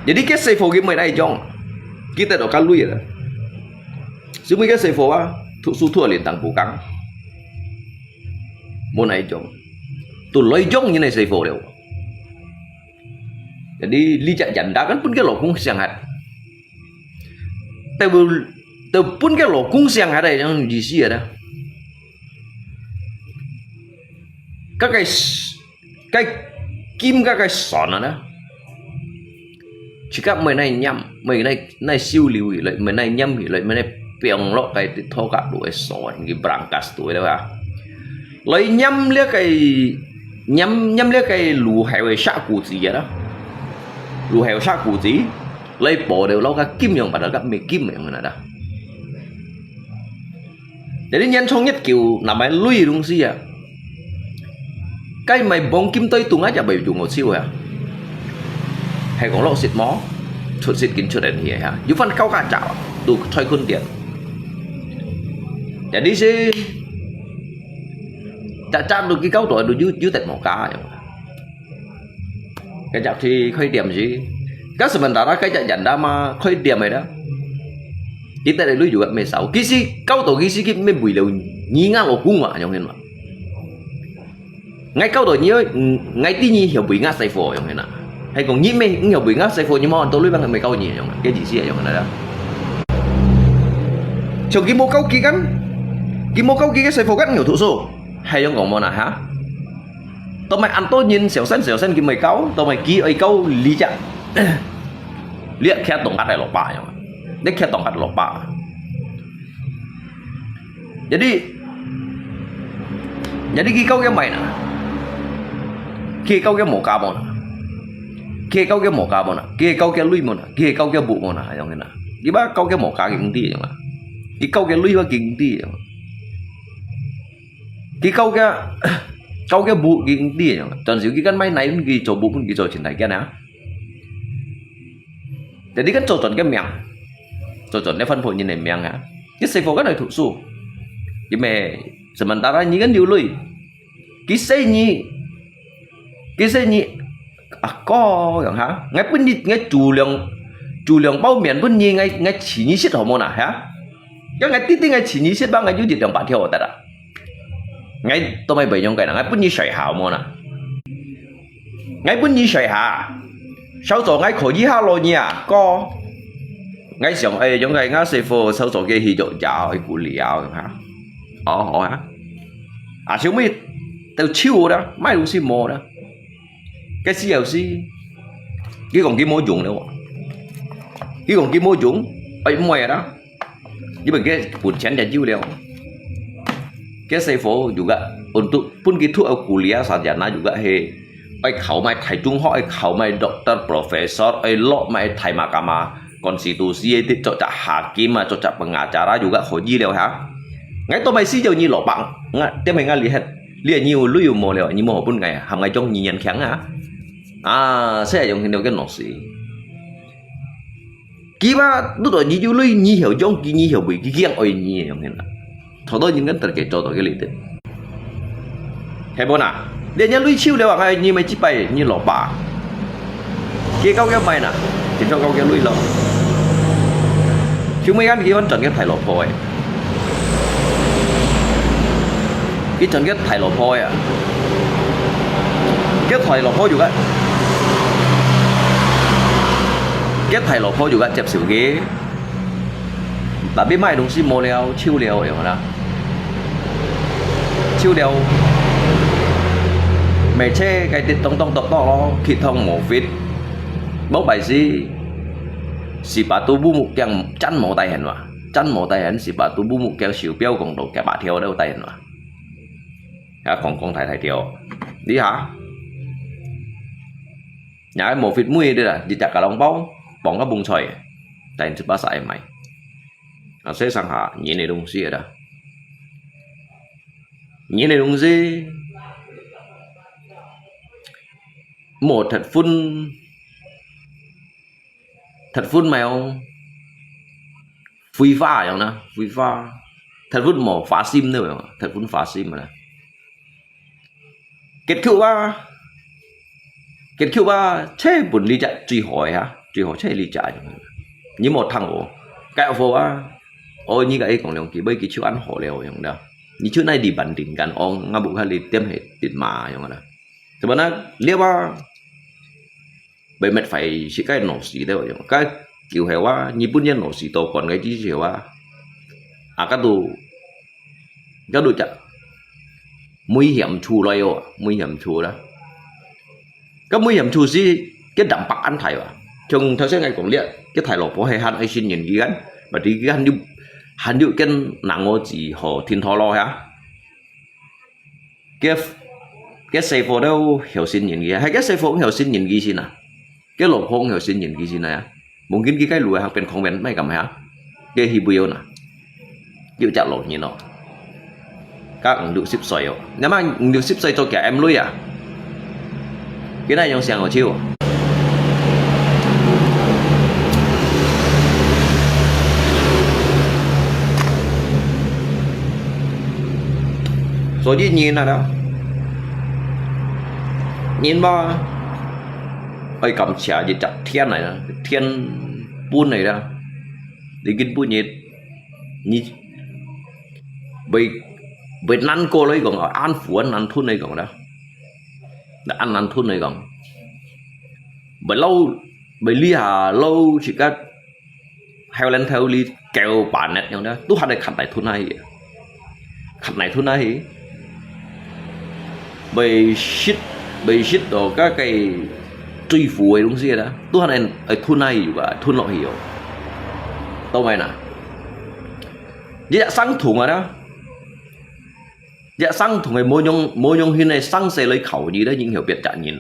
jadi cái sefo cái mấy này trong kita do kalui ya chứ mấy cái sefo á thu su thua liền tăng cố gắng môn này trong tôi lấy trong như này sefo đều jadi li cak janda kan pun cái lỗ cũng sangat từ pun cái lỗ cũng sang ở đây trong gì xí ở đó các cái kim các cái sọn đó chỉ các mấy này nhâm mấy này siêu liu lại mấy này nhâm lại mấy này piang lọ cái thô cả đuổi sọn cái brankas tuổi đó à lấy nhâm liếc cái nhâm liếc cái lù heo sa cụ gì đó lù heo sa cụ gì lấy bỏ đều lâu các kim nhung bắt đầu các mấy kim nhung này đó để nhân trong nhất kiểu nằm ở lui đúng gì à cái mày bóng kim tây tung á chả bảy dùng một siêu à hay còn lộ xịt mó chuột xịt kín chuột đèn hiền hả giúp phân cao cả chảo đủ thay khuôn tiền để đi xe chả được cái cao tuổi được dưới tận mỏ cá cái chảo thì khơi điểm gì các sự mình đã cái chảo dần ra mà khơi điểm này đó chỉ tại đây lui juga mày sáu cái gì cao tuổi cái gì cái mấy bụi đều nhí ngang ở cung mà nhung hiền mà ngay cao tuổi nhớ ngay tí nhi hiểu bị ngã say phổi không nào hay còn nhí mày cũng hiểu bị ngã say phổi nhưng mà tôi lui bằng mày cao nhỉ không cái gì xí không này đó cho cái mô cao kia cái say phổi cắt nhiều thủ số hay trong còn món nào hả tao mày ăn tốt nhìn xẻo xanh cái mày cao tao mày kia ấy câu lý chặt liệt khe tổng hạt này lọt bả không đấy khe tổng hạt lọt bả jadi cái câu cái mày nè kia câu cái mổ cá mona kia câu cái mổ cá mona kia câu cái lui mona kia câu cái bụ mona giống như nào cái bác câu cái mổ cá cái tí giống mà cái câu cái lui bác cái tí cái câu cái bụ cái đi nhở toàn sử cái căn máy này cái chỗ bụ cái chỗ chuyển này cái nào để đi cái chỗ chuẩn cái miệng chỗ chuẩn để phân phối như này miệng á cái xây phố cái này thủ su cái mẹ sementara như cái nhiều lui cái xây nhị à có chẳng hả ngay bên đi ngay chủ lượng bao miệng bên nhị ngay chỉ nhị xít hậu môn à hả cái ngay tí ngay chỉ nhị xít bao ngay dưới địa điểm bạn theo ở tại đó ngay tôi mày bảy nhông cái là ngay bên nhị sợi hảo môn à ngay bên nhị sợi hà sau đó ngay khỏi gì halo nha có ngay xong ấy giống ngay xây phố sau đó cái hì dội chảo cái củ liao hả họ hả à chứ mấy tao chiêu đó mấy lúc xí mồ đó cái xí nào xí cái còn cái mối dụng nữa cái còn cái mối dụng ấy mày đó với mình cái buồn chén để chiêu liao cái xây phố juga untuk pun gitu aku kuliah sarjana juga he ai khảo mai thầy trung học ai khảo mai doctor professor ai lo mai thầy mahkamah konstitusi itu cocok hakim cocok pengacara juga hoji liao hả ngay tôi mày xí giờ như lọ bằng ngay tem mày ngay liệt nhiều lưu mồ liao như mồ bún ngày hàng ngày trong nhìn nhận kháng hả à sẽ dùng cái nọ xí kí ba lúc đó như lưu như hiểu trong như hiểu bị cái ghen ơi như giống như nào thôi tôi những cái từ cái cho tôi cái lý tính hay bố nào để nhớ lưu chiêu liao hay như mày chỉ bay như lọ bà kia câu cái mày nè thì cho câu cái lưu lọ chứ mấy anh kia vẫn chọn cái thải lọ thôi cái trận cái thải lọ phôi à cái thải lọ phôi juga cái thải lọ phôi juga chẹp xỉu ghế tapi mai đồng si mô leo chiêu leo hiểu không nào chiêu leo mày che cái tiết tông tông to khi thông mổ vít bốc bài gì si bà tu bu mục keng chăn mổ tay hẹn mà chăn mổ tay hẹn si bà tu bu mục keng xỉu béo còn đồ cái bà theo đâu tay hẹn mà còn thầy tiểu đi hả nhà cái một vịt muối đây là chỉ chặt cả lòng bóng bóng cái bung xoài tại chút ba sải mày nó sẽ sang hạ nhìn này đúng gì ở đó nhìn này đúng gì một thật phun mèo phi pha vậy nè phi pha thật phun mỏ phá sim nữa thật phun phá sim mà kết cựu ba chế buồn lý chạy truy hỏi chế lý chạy như một thằng ổ cái ổ á ôi như cái còn liệu kỳ bây cái chú ăn hổ lèoอย่างđó như chú này đi bản tỉnhกันông ngã bụng hay đi tiêm hệ tiệt màอย่างđó thì bọn nó liếc ba bởi mệt phải chỉ cái nổ xì đấy vậy cái kiểu hệ quá như bún nhân nổ xì to còn cái chỉ hiểu quá à cái đồ chặt nguy hiểm chù loay nguy hiểm chù đó cái nguy hiểm chù gì cái đậm bạc ăn thải à chừng theo sẽ ngày cũng liệt cái thải lộc có hay han ai xin nhìn gì gắn và đi cái hắn như cái nặng ngô chỉ hồ thiên thọ lo hả cái xây phố đâu hiểu xin nhìn gì hay cái xây phố cũng hiểu xin nhìn gì xin à cái lộc không hiểu xin nhìn gì này mungkin cái lùi hàngเป็นของเว้นไม่cầm hả cái hibuyo nè chịu chặt lộc như nó các ứng được ship xoay nếu mà được ship xoay cho cả em lui à cái này trong xe của chiêu rồi đi nhìn nào đó nhìn ba ơi cầm chả gì chặt thiên này thiên buôn này đó đi kinh buôn nhiệt như bị năn cô lấy còn an phủ năn thun này còn đó đã ăn năn thun này còn bởi lâu bởi ly hà lâu chỉ có heo lên theo ly kèo bản nét nhau đó tú hai đây khăn này thun này bởi shit đó các cái truy phù ấy đúng gì đó tú hai này ở thun này và thun lọ hiểu tao mày nè vậy đã sang thùng rồi đó dạ sang thùng này mô nhung hình này sang sẽ lấy khẩu gì đó nhưng hiểu biết chả nhìn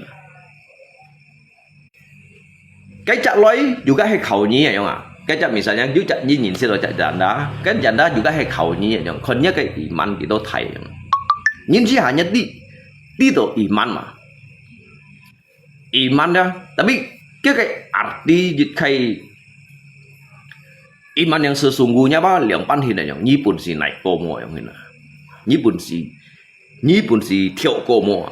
cái chả lấy juga hay khẩu như vậy không ạ cái chả misalnya dưới chả nhìn sẽ rồi chả dàn đá cái dàn đá juga hay khẩu như vậy không con nhớ cái man thì tôi thầy Nyin sih hanya di itu iman mah. Iman dah, tapi cái arti kai iman yang sesungguhnya bah liang pan hin yang ni pun si naik komo yang hin. Ni pun si thiau komo.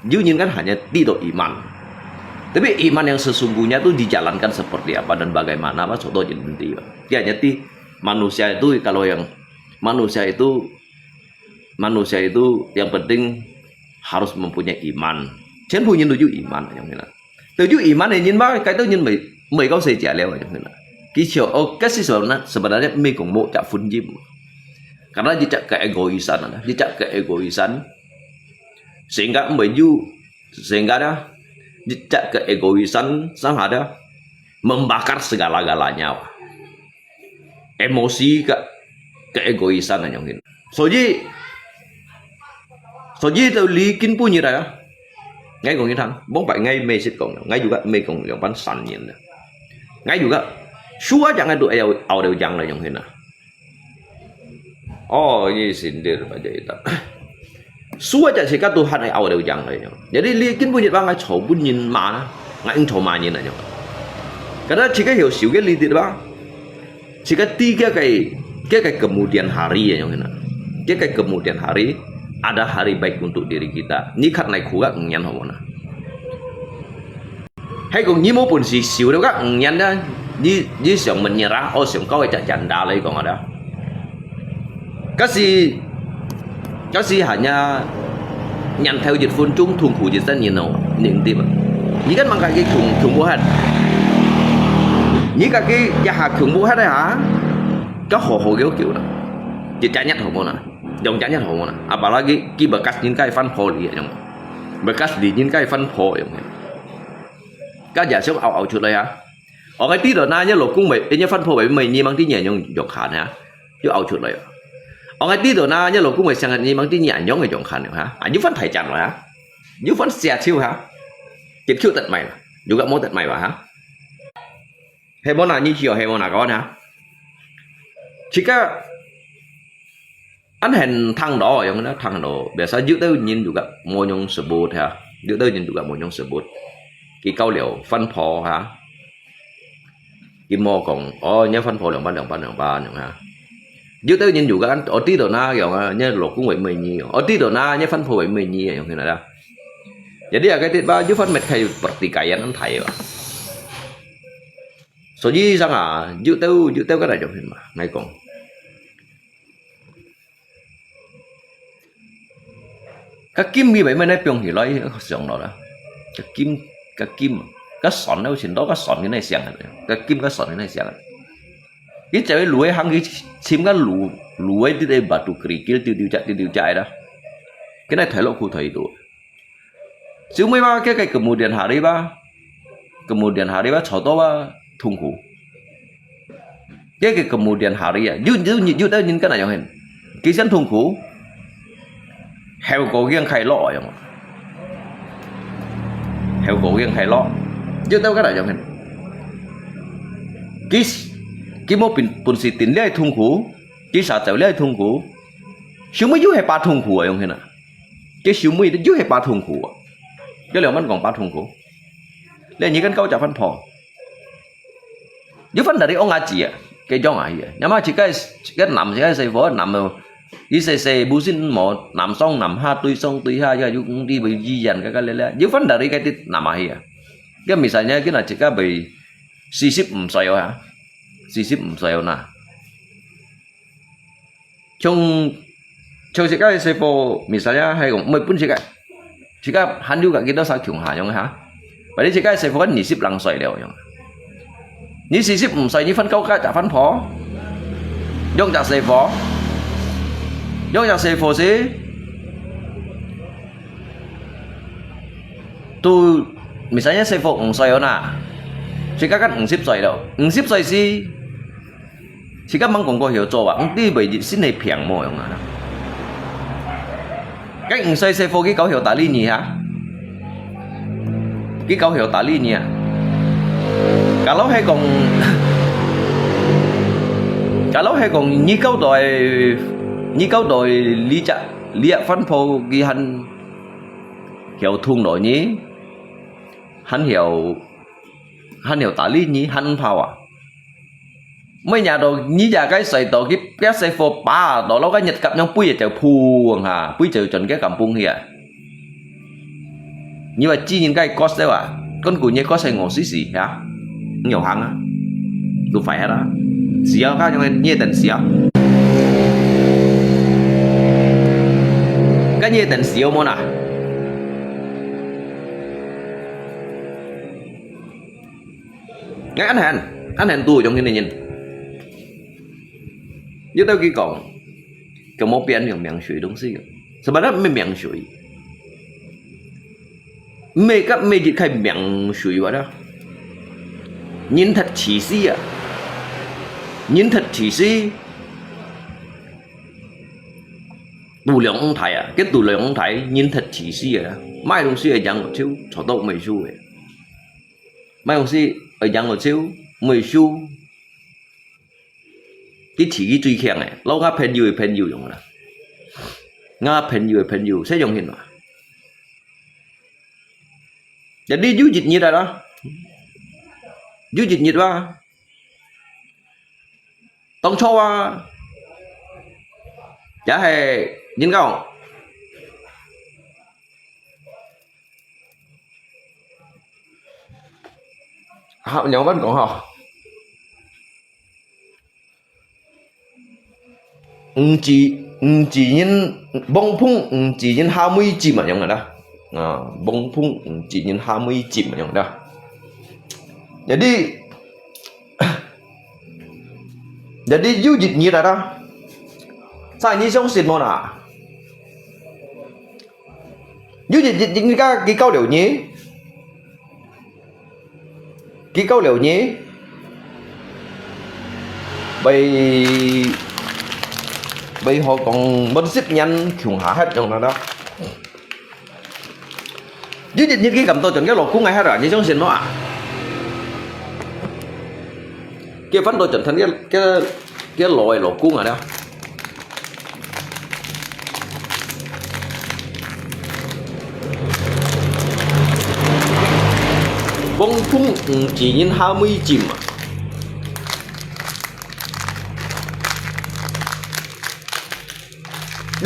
Nyin kan hanya di itu iman. Tapi iman yang sesungguhnya tuh dijalankan seperti apa dan bagaimana Pak contoh jadi penting. Dia hanya manusia itu kalau yang manusia itu yang penting harus mempunyai iman. Trên phu nhìn tuju iman yang ini. Tuju iman ini nhìn bao cái tuh nhìn mấy câu say trả leo yang ini. Cái sebenarnya mi cùng một cak phun jim. Karena jejak keegoisan, sehingga dah jejak keegoisan sang ada membakar segala-galanya. Emosi keegoisan yang ini. Soji itu likin punya dah. Ngay còn như thằng bóng phải ngay mê xích còn ngay juga mê còn yang pan san nhìn ngay juga suah jangan tu au đều jangan lah yang hina oh ini sindir aja itu suah jangan sih kan Tuhan au đều jangan lah jadi likin punya bang ngay chou pun nhìn mà ngay anh chou mà nhìn lah yang karena jika hiểu xíu cái lidik bang jika tiga cái kemudian hari yang hina cái kemudian hari ada hari baik untuk diri kita. Ni khát này khổ các nhân hồn à. Hay còn như mô bùn xì xíu đâu các nhân đó, như sòng mình nhra, sòng có cái chặt đá lấy còn ở đó. Các si hanya nhân theo dịch phun trung thùng khủ dịch dân nhìn nào, nhìn tim. Như cái mang cái khủng bố hết. Như cái gia hạt khủng bố hết đấy hả? Các hồ kiểu đó. Chỉ trả nhất hồn à. Dòng chanya hổ mana, apalagi ki bekas nhìn cái phân phô liệt nhung, bekas di nhìn cái phân phô nhung, các giả sử ao chuột đây hả? Ở cái tí đó na nhớ lục cung mày, nhớ phân phô mày nhìn mang tí nhẹ nhung dọc khản hả? Chứ ao chuột đây, ở cái tí đó na nhớ lục cung mày sang nhìn mang tí nhẹ nhung cái dọc khản hả? Như phân thải chặt rồi hả? Như phân xẹt chiêu hả? Chết chiêu tận mày, juga mau tận mày vào hả? Hay món nào như chiều hay món nào có hả? Chỉ cái anh hẹn thằng đó yang mana thằng đó biasa juga nhìn juga mau nyong sebut ha juga nhìn juga mau nyong sebut ki kau liao phân phò ha ki mo còn nhớ phân phò lượng ban ha juga nhìn juga kan ở tí đó na yang nhớ lục cũng vậy mày nhi ở tí đó na nhớ phân phò vậy mày nhi yang thế nào jadi cái tiết ba juga phân mệt kayak pertikaian anh thầy à soalnya sang à juga cái này trong mà ngay còn các kim như vậy mới nói pion thì nói sòng đó các kim các sọn đâu xin đó các sọn cái này xiang các kim các sọn cái này xiang cái chơi lúa hang cái chim cái lúa đi đây batu kerikil tiêu chạy đó cái này thấy lộ cụ thể rồi chứ mấy ba cái kemudian hari ba cho to ba thung khổ cái kemudian hari à như đó nhìn cái này hình cái dân thung khổ heo cổ riêng khai lọ vậy mà heo cổ riêng khai lọ chứ tao cái này giống hình cái mô pin xịt tiền lấy thùng khủ cái sao chịu lấy thùng khủ xíu mới dưới hay ba thùng khủ vậy hình à cái xíu mới dưới hay ba thùng khủ cái liệu mình còn ba thùng khủ lấy những cái câu trả phân phò dưới phân là đi ông ngã chỉ à cái trong ai vậy nhưng mà chỉ cái nằm chỉ cái xây vỡ nằm rồi đi xe bù xin một nằm xong nằm ha tuy ha giờ cũng đi bị di dần cái lẽ dưới vấn đề cái nằm ai à cái misalnya cái là chỉ cái bị sisip sale hả sisip sale nè trong chỉ cái xe phố misalnya hay còn mấy pun chỉ cái hắn juga kita sang chung hà nhung hả vậy chỉ cái xe phố nhị ship lăng sale đều nhung nhị sisip sale như phân câu cái trả phân phó dùng trả xe phố dùng trả xe phố gì tôi misalnya xe phố sale nè jika kan ship sale đâu ship sale gì jika mang còn có hiểu cho à đi bởi vì xin này phiền mồi không à cái xe phố cái câu hiểu tả lý nhỉ hả cái câu hiểu tả lý nhỉ kalau hay còn như câu đòi lý lia phân phô ghi hắn hiểu thùng nổi nhí hắn hiểu tả lý nhí hắn phao à mấy nhà đồ nhí già cái sợi tổ cái sợi phô ba đó nó cái nhật cặp nhau bùi chờ phù hà bùi chờ chuẩn cái cảm bung hìa nhưng mà chi những cái cost đấy à con của nhé có sợi ngổ xí xí hả nhiều hàng á tôi phải hết đó xí áo khác cho nên nhé tận xí áo cái nhé tận xí áo món à ngay anh hẹn tôi trong cái này nhìn như tao kia còn cái món biển dùng miệng suy đúng gì sao mà nó mới miệng suy mấy cái mấy cái khai miệng suy vậy đó nhìn thật chỉ xí à nhìn thật chỉ xí tủ lượng ông thầy à cái tủ lượng ông thầy nhìn thật chỉ xí à mai đồng xí ở giang một chiếu cho tao mấy xu vậy mai đồng xí ở giang một chiếu mấy xu cái chỉ truy khen này lâu ngã pen nhiều dùng là ngã pen nhiều sẽ dùng hiện mà giờ đi du dịch như thế đó du dịch nhiệt ba tông cho à chả hề nhìn không họ nhóm vẫn còn họ chỉ nhìn bông phun chỉ nhìn 20 chim mà nhóm này đó bông phun chỉ nhìn 20 chim mà nhóm đó jadi du dịch như thế đó sao như sống xin môn à du dịch những cái câu liệu nhé cái câu liệu nhé bây họ còn bên ship nhanh khủng hạ hết trong đó du dịch như cái cầm tôi chọn cái lột của ngày hết rồi như sống xin nó à cái phấn tôi chọn thành cái loại lột cuốn rồi đó bông phun chỉ nhìn 20 chim mà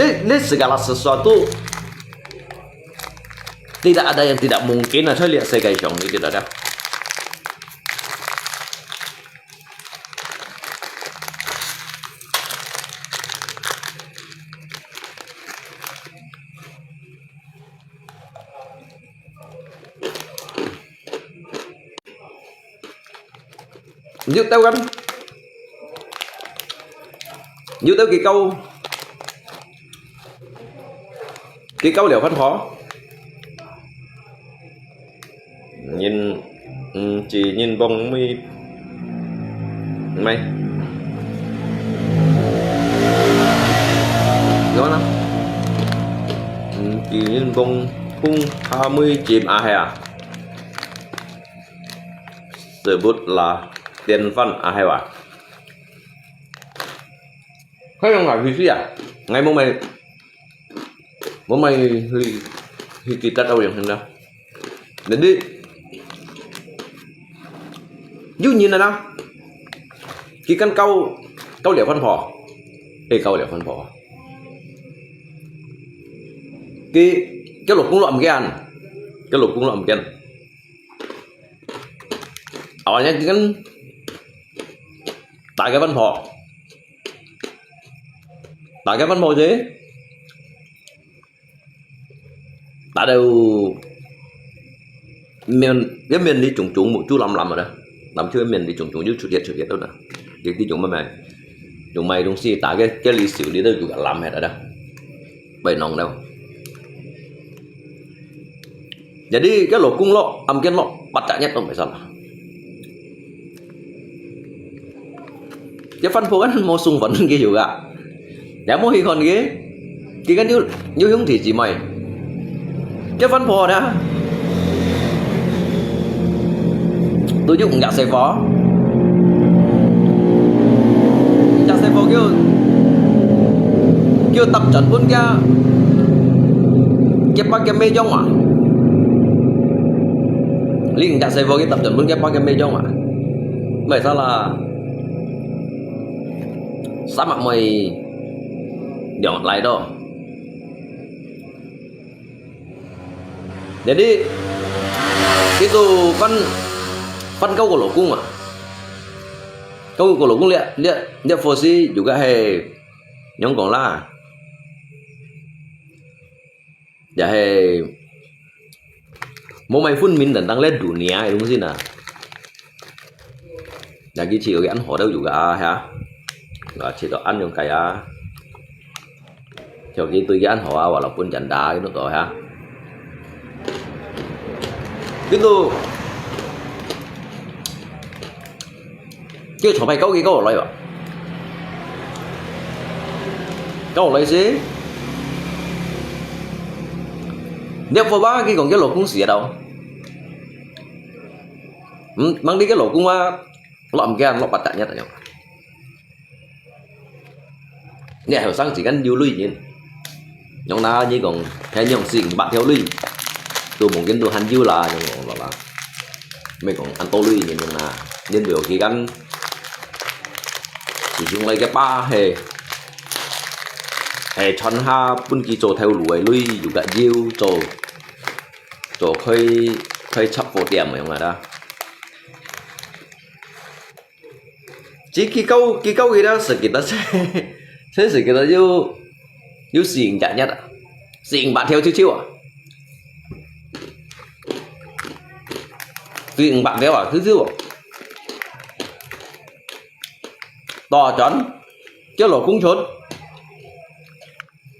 ini segala sesuatu tidak ada yang tidak mungkin. Saya lihat saya guys ini tidak ada. Như tao gắn như tao cái câu liệu phát khó nhìn chỉ nhìn bông mi mày rõ lắm chỉ nhìn bông phun 20 chìm à hay à sebut là tiền phân à hay à thấy không phải gì à ngày hôm nay thì kita tahu yang hendak jadi dụ như nào cái căn câu liệu phân phò câu liệu phân phò cái lục cũng lọm cái ăn cái lục cũng lọm cái ăn ở nhà cái tại cái văn phò thế tại đều miền đi trùng một chú làm rồi đó làm chưa miền đi trùng như chủ hiện đâu nè cái tí chúng mày đúng gì tại cái lịch sử đi đâu juga làm hết rồi đó bày nòng đâu jadi cái lỗ cung lo âm kiến lo bắt chặt nhất không phải sao cái phân phối kan mau sung vẫn kia juga ya mau hi kon cái kan như hướng thì chỉ mày cái phân phối đó tôi giúp ngã xe phó kêu tập trận quân kia pakai mejong à Linh đã xây vô cái tập trận muốn cái pakai mejong à vậy sao là sama mày dọn lại đó. Jadi itu kan kau kalau kung ah, kau kalau kung lihat fosi juga he nyong kong lah, ya he mau main phun min tentang lihat dunia itu sih nah, jadi chỉ cái ăn họ đâu juga ha, nggak chỉ ăn yang kayak, cho gitu cái ăn họ walaupun janda itu toh ha. Gitu cái chỗ mày câu cái câu ở đây à câu ở đây gì nếu vô ba cái còn cái lỗ cũng xỉa đâu mang đi cái lỗ cũng lọm cái lọm bạch nhất là nhà hiểu sang chỉ cần yêu lui nhìn nhóm na như còn theo nhóm xỉn bạn theo lui tôi muốn kiến đồ hành dư là nhưng là mấy còn ăn tô lui nhìn là nên biểu khi gắn chỉ dùng lấy cái ba hè chọn ha bún kỳ trổ theo lùi lui dù cả diêu trổ khơi chấp vô điểm mà không là đó chỉ cái câu gì đó sự kiện đó sẽ sự kiện đó yêu xỉn chả nhất xỉn bạn theo chiêu à xỉn bạn theo à chiêu à to chón chứ lỗ cung chốn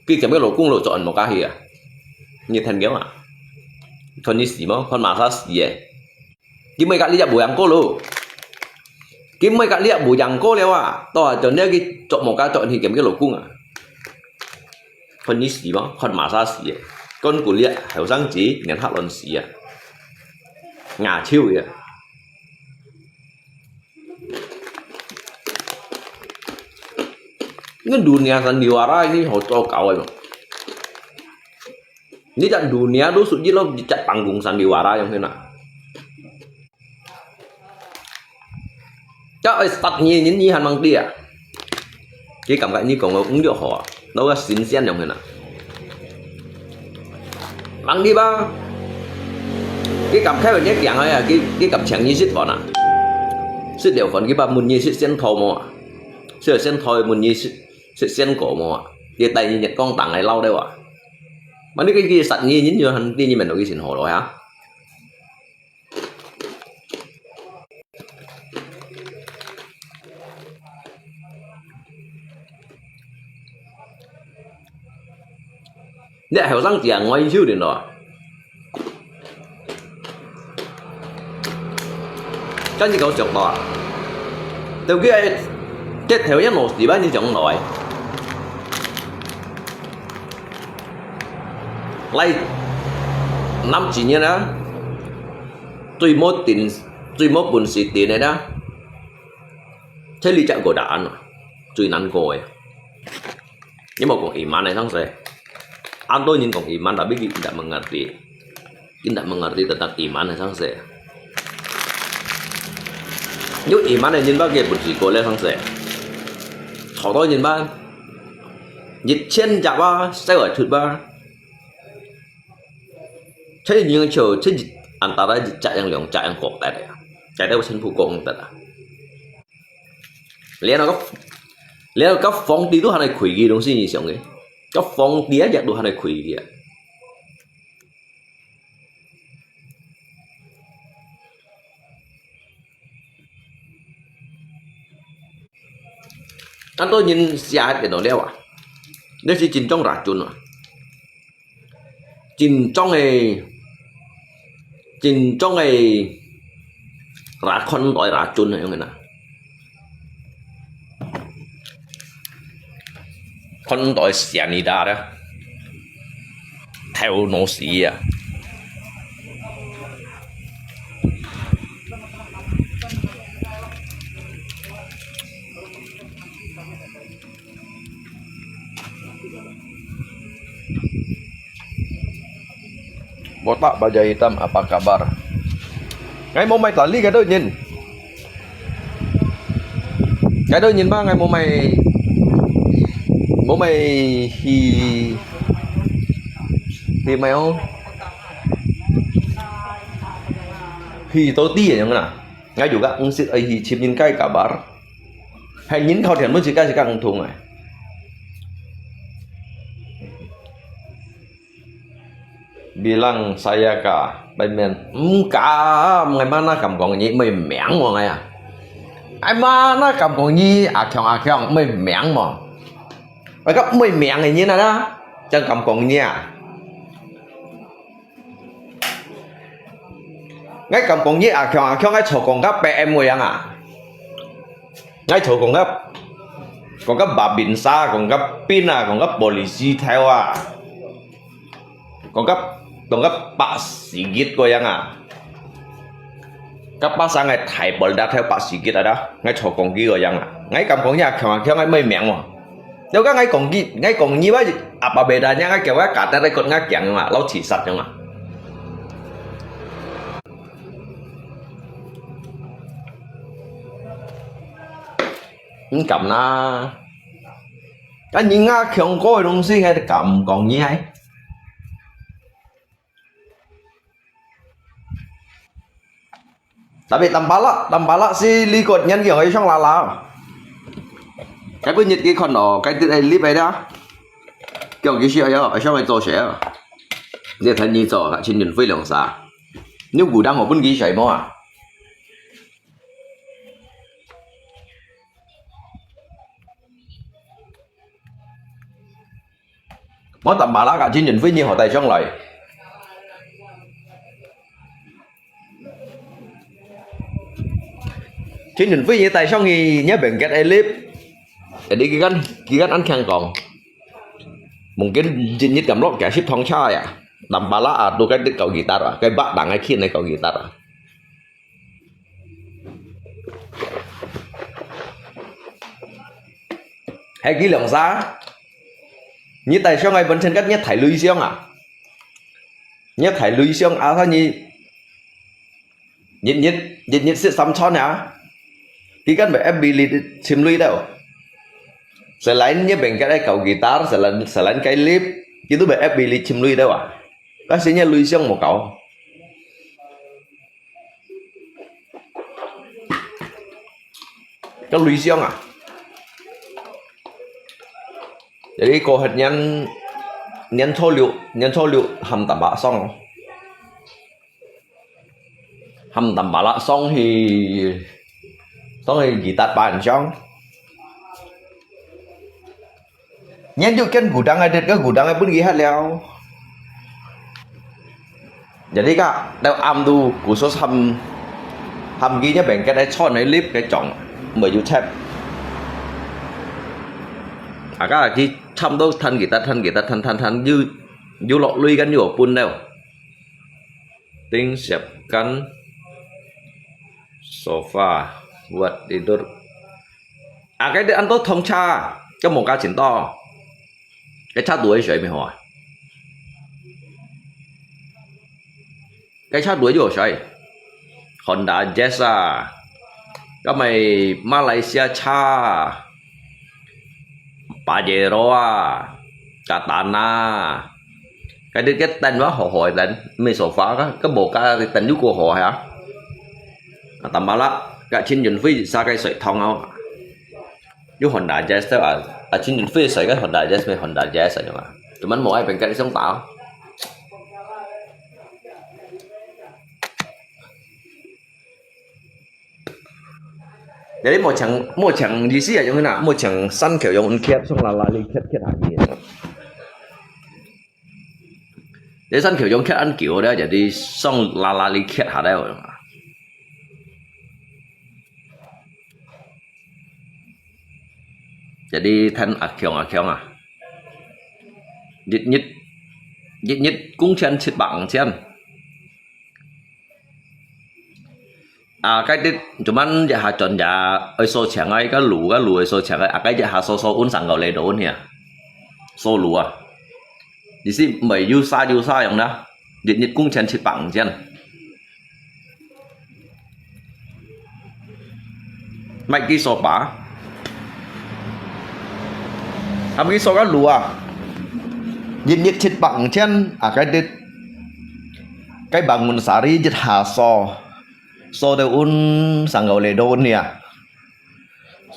khi cái lỗ cung lỗ chọn một cái gì à như thành kéo à còn như xí mà còn mà sao xí vậy cái mấy cái liệp bùi ăn cô luôn cái mấy cái liệp bùi ăn cô léo à to chọn nếu cái chọn một cái chọn thì cái lỗ cung à còn như xí mà còn mà sao xí vậy con của liệp hiểu răng chỉ nhận hạt lần xí à ngả chiêu vậy ini dunia sandiwara ini hoco kawai bang. Ini tak dunia tuh suji lo dicat panggung sandiwara yang kena. Chắc start nhìn nhìn hàn bằng tia. Cái cảm giác như còn ứng được họ, đâu có xinh xen yang kena. Bằng đi ba. Cái cảm khai về nhét dạng ấy à, cái cảm chẳng như xít vào nè. Xít đều phần cái ba muốn như xít xen thầu mà. Xưa xen thầu muốn như sẽ xen cổ mà vậy tại vì nhật con tặng này lâu đâu à mà nếu cái kia sạch như dính vô hành đi như mình nói cái xịn hồ rồi hả để hiểu rằng chỉ ngoài chiếu điện rồi cái gì cậu chọc to từ kia cái theo nhất một gì bao nhiêu chọn nội lấy 5 chỉ như đó tùy một buồn xịt tiền này đó thế lý trạng của đạn tùy nắn còi nhưng mà còn iman này sang sẽ anh tôi nhìn còn iman đã biết tidak mengerti tentang iman này sang sẽ nếu iman này nhìn bao cái buồn xịt còi lên sang sẽ họ tôi nhìn ba nhiệt trên chả ba sẽ ở thụt ba thế nhưng chờ trên anh ta đã chạy yang lượng chạy yang cột tại đây chạy đâu trên phụ cột tại đó lẽ nó có phong tí đó này quỷ gì đúng gì xong cái có phong tía giặt đồ này quỷ gì anh tôi nhìn xa để nó đeo à đây chỉ chìm trong rạ chun à chìm trong này rạ con gọi rạ chun này không nào con gọi cyanida đó theo nó xì à botak baja hitam apa kabar? Ngày mô mày tali cái đôi nhìn. Cái đôi nhìn ba ngày mô mày hi mày không? Hi tao tiอย่างนั้นngay juga ngsit ai hi chim nhìn cái kabar. Hay nhìn kau thiền muốn chỉ cái thùng này. Bilang saya kah Batman ngày mana cầm còn nhị mày mẻng mà ngay à ai mana cầm còn nhị à khéo mày mẻng mà mày gấp mày mẻng này như nào đó chân cầm còn nhị à ngay cầm còn nhị khéo ngay chỗ còn gấp bé em ngồi à ngay chỗ còn gấp bà bình sa còn gấp pin à còn gấp polisi theo à còn gấp Pak Sigit goyang à các bác sang ngày thải bờ đã theo Pak Sigit ở đó ngay chỗ còn ghi goyang à ngay cầm con nhà khéo ngay mây miệng mà nếu các ngay còn như vậy à bà bề đà nhá ngay kiểu cái cả tay đây còn ngay chẳng mà lâu chỉ sạch mà cầm na cái nhìn ngã khéo coi đông xí hay cầm còn như hay tapi tambala si likod nhân kiểu ấy trong là cái bữa nhật cái con đó cái từ đây clip ấy đó kiểu cái gì ở trong này做谁啊这台你做啊亲人费两啥你古当我不给谁么啊mỗi tầm bà lá cả亲人费nhiều họ tài trong lại chính mình với tại sao thì nhớ bệnh cái clip để đi cái gắn ăn khang còn mungkin jenis cầm lok kayak ship thong chai à đầm bà lá à tôi cái cậu guitar à cái bát đằng ngay kia này cậu guitar à hay cái lượng giá như tại sao ngay vẫn trên cách nhất thải lưới xiông à nhất thải lưới xiông à sao nhỉ nhất sẽ sắm cho nè khi các bạn FB chìm lui đâu selain nya bengkel kau gitar selain cái clip itu bạn FB chìm lui đâu à bác sĩ nya lui xong một cậu cái lui xong à jadi cô hết nhân số liệu hầm tầm bạ xong hầm tầm bạ xong thì guitar bàn trong nhân juga kan gudang ada ke gudang pun lihat leo jadi kak đeo am tu khusus ham ghi nhá bèn cái đấy cho này clip cái chọn mở YouTube à các là khi chăm đâu thân guitar như lọ luiกันอยู่pun đâu siapkan sofa buat tidur cái đấy ăn tốt thông cha cái một ca chỉnh to cái cha đuổi谁没有cái cha đuổi rồi谁 Honda Jazz à cái mày Malaysia cha Pajero à Katana cái đấy cái tên nó hỏi tên mấy sofa cái bộ cái tên giúp của họ hả tầm bao lá cái trên nhìn phi xa cái sợi thông không giúp Honda Jazz đó à trên nhìn phi sợi cái Honda Jazz với Honda Jazz rồi mà tụi mình mỗi ai bên cái sống tạo để một chẳng gì xí ở trong cái nào một chẳng săn kiểu dùng kẹp xong là đi kẹp hạt gì để săn kiểu dùng kẹp ăn kiểu đó jadi xong là đi kẹp hạt đấy rồi jadi thân akyong à nhất cũng chân chít bằng chân à cái đấy cuman giờ hà chọn giờ ở số chẳng ấy cái lù ở số chẳng ấy cái giờ hà số uốn sang gạo lấy đồ nè số lù à thì xin mày yêu xa giống đó nhiệt nhiệt cung chen chít bằng chen mày kí số bả kí số cái lùa nhiệt nhiệt chít bằng chen cái bằng mình xả đi dịch hà so de un sanggau le don ya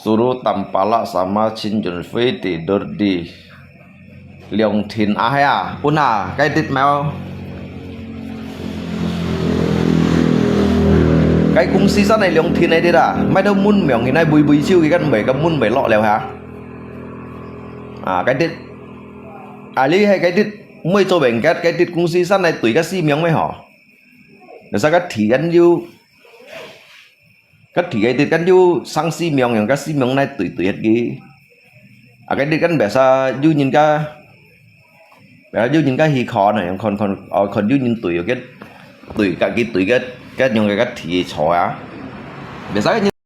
suruh tampala sama cinjun fiti dordi liong thin ya una cái tít mèo cái cung si sát này liong thin này đi ra mấy đâu mun mèo ngày nay bùi bùi chiêu cái căn mấy cái mun mấy lọ lèo hả cái tít lý hay cái tít mới cho bệnh cái tít cung si sát này tuổi cái si miếng mấy họ để sao cái thị gắn yêu cái thị cái tít gắn yêu sang si miếng những cái si miếng này tuổi hết gì cái tít gắn bẻ sa yêu nhìn cái hi khó này còn yêu nhìn tuổi cái những cái thị chó á để sao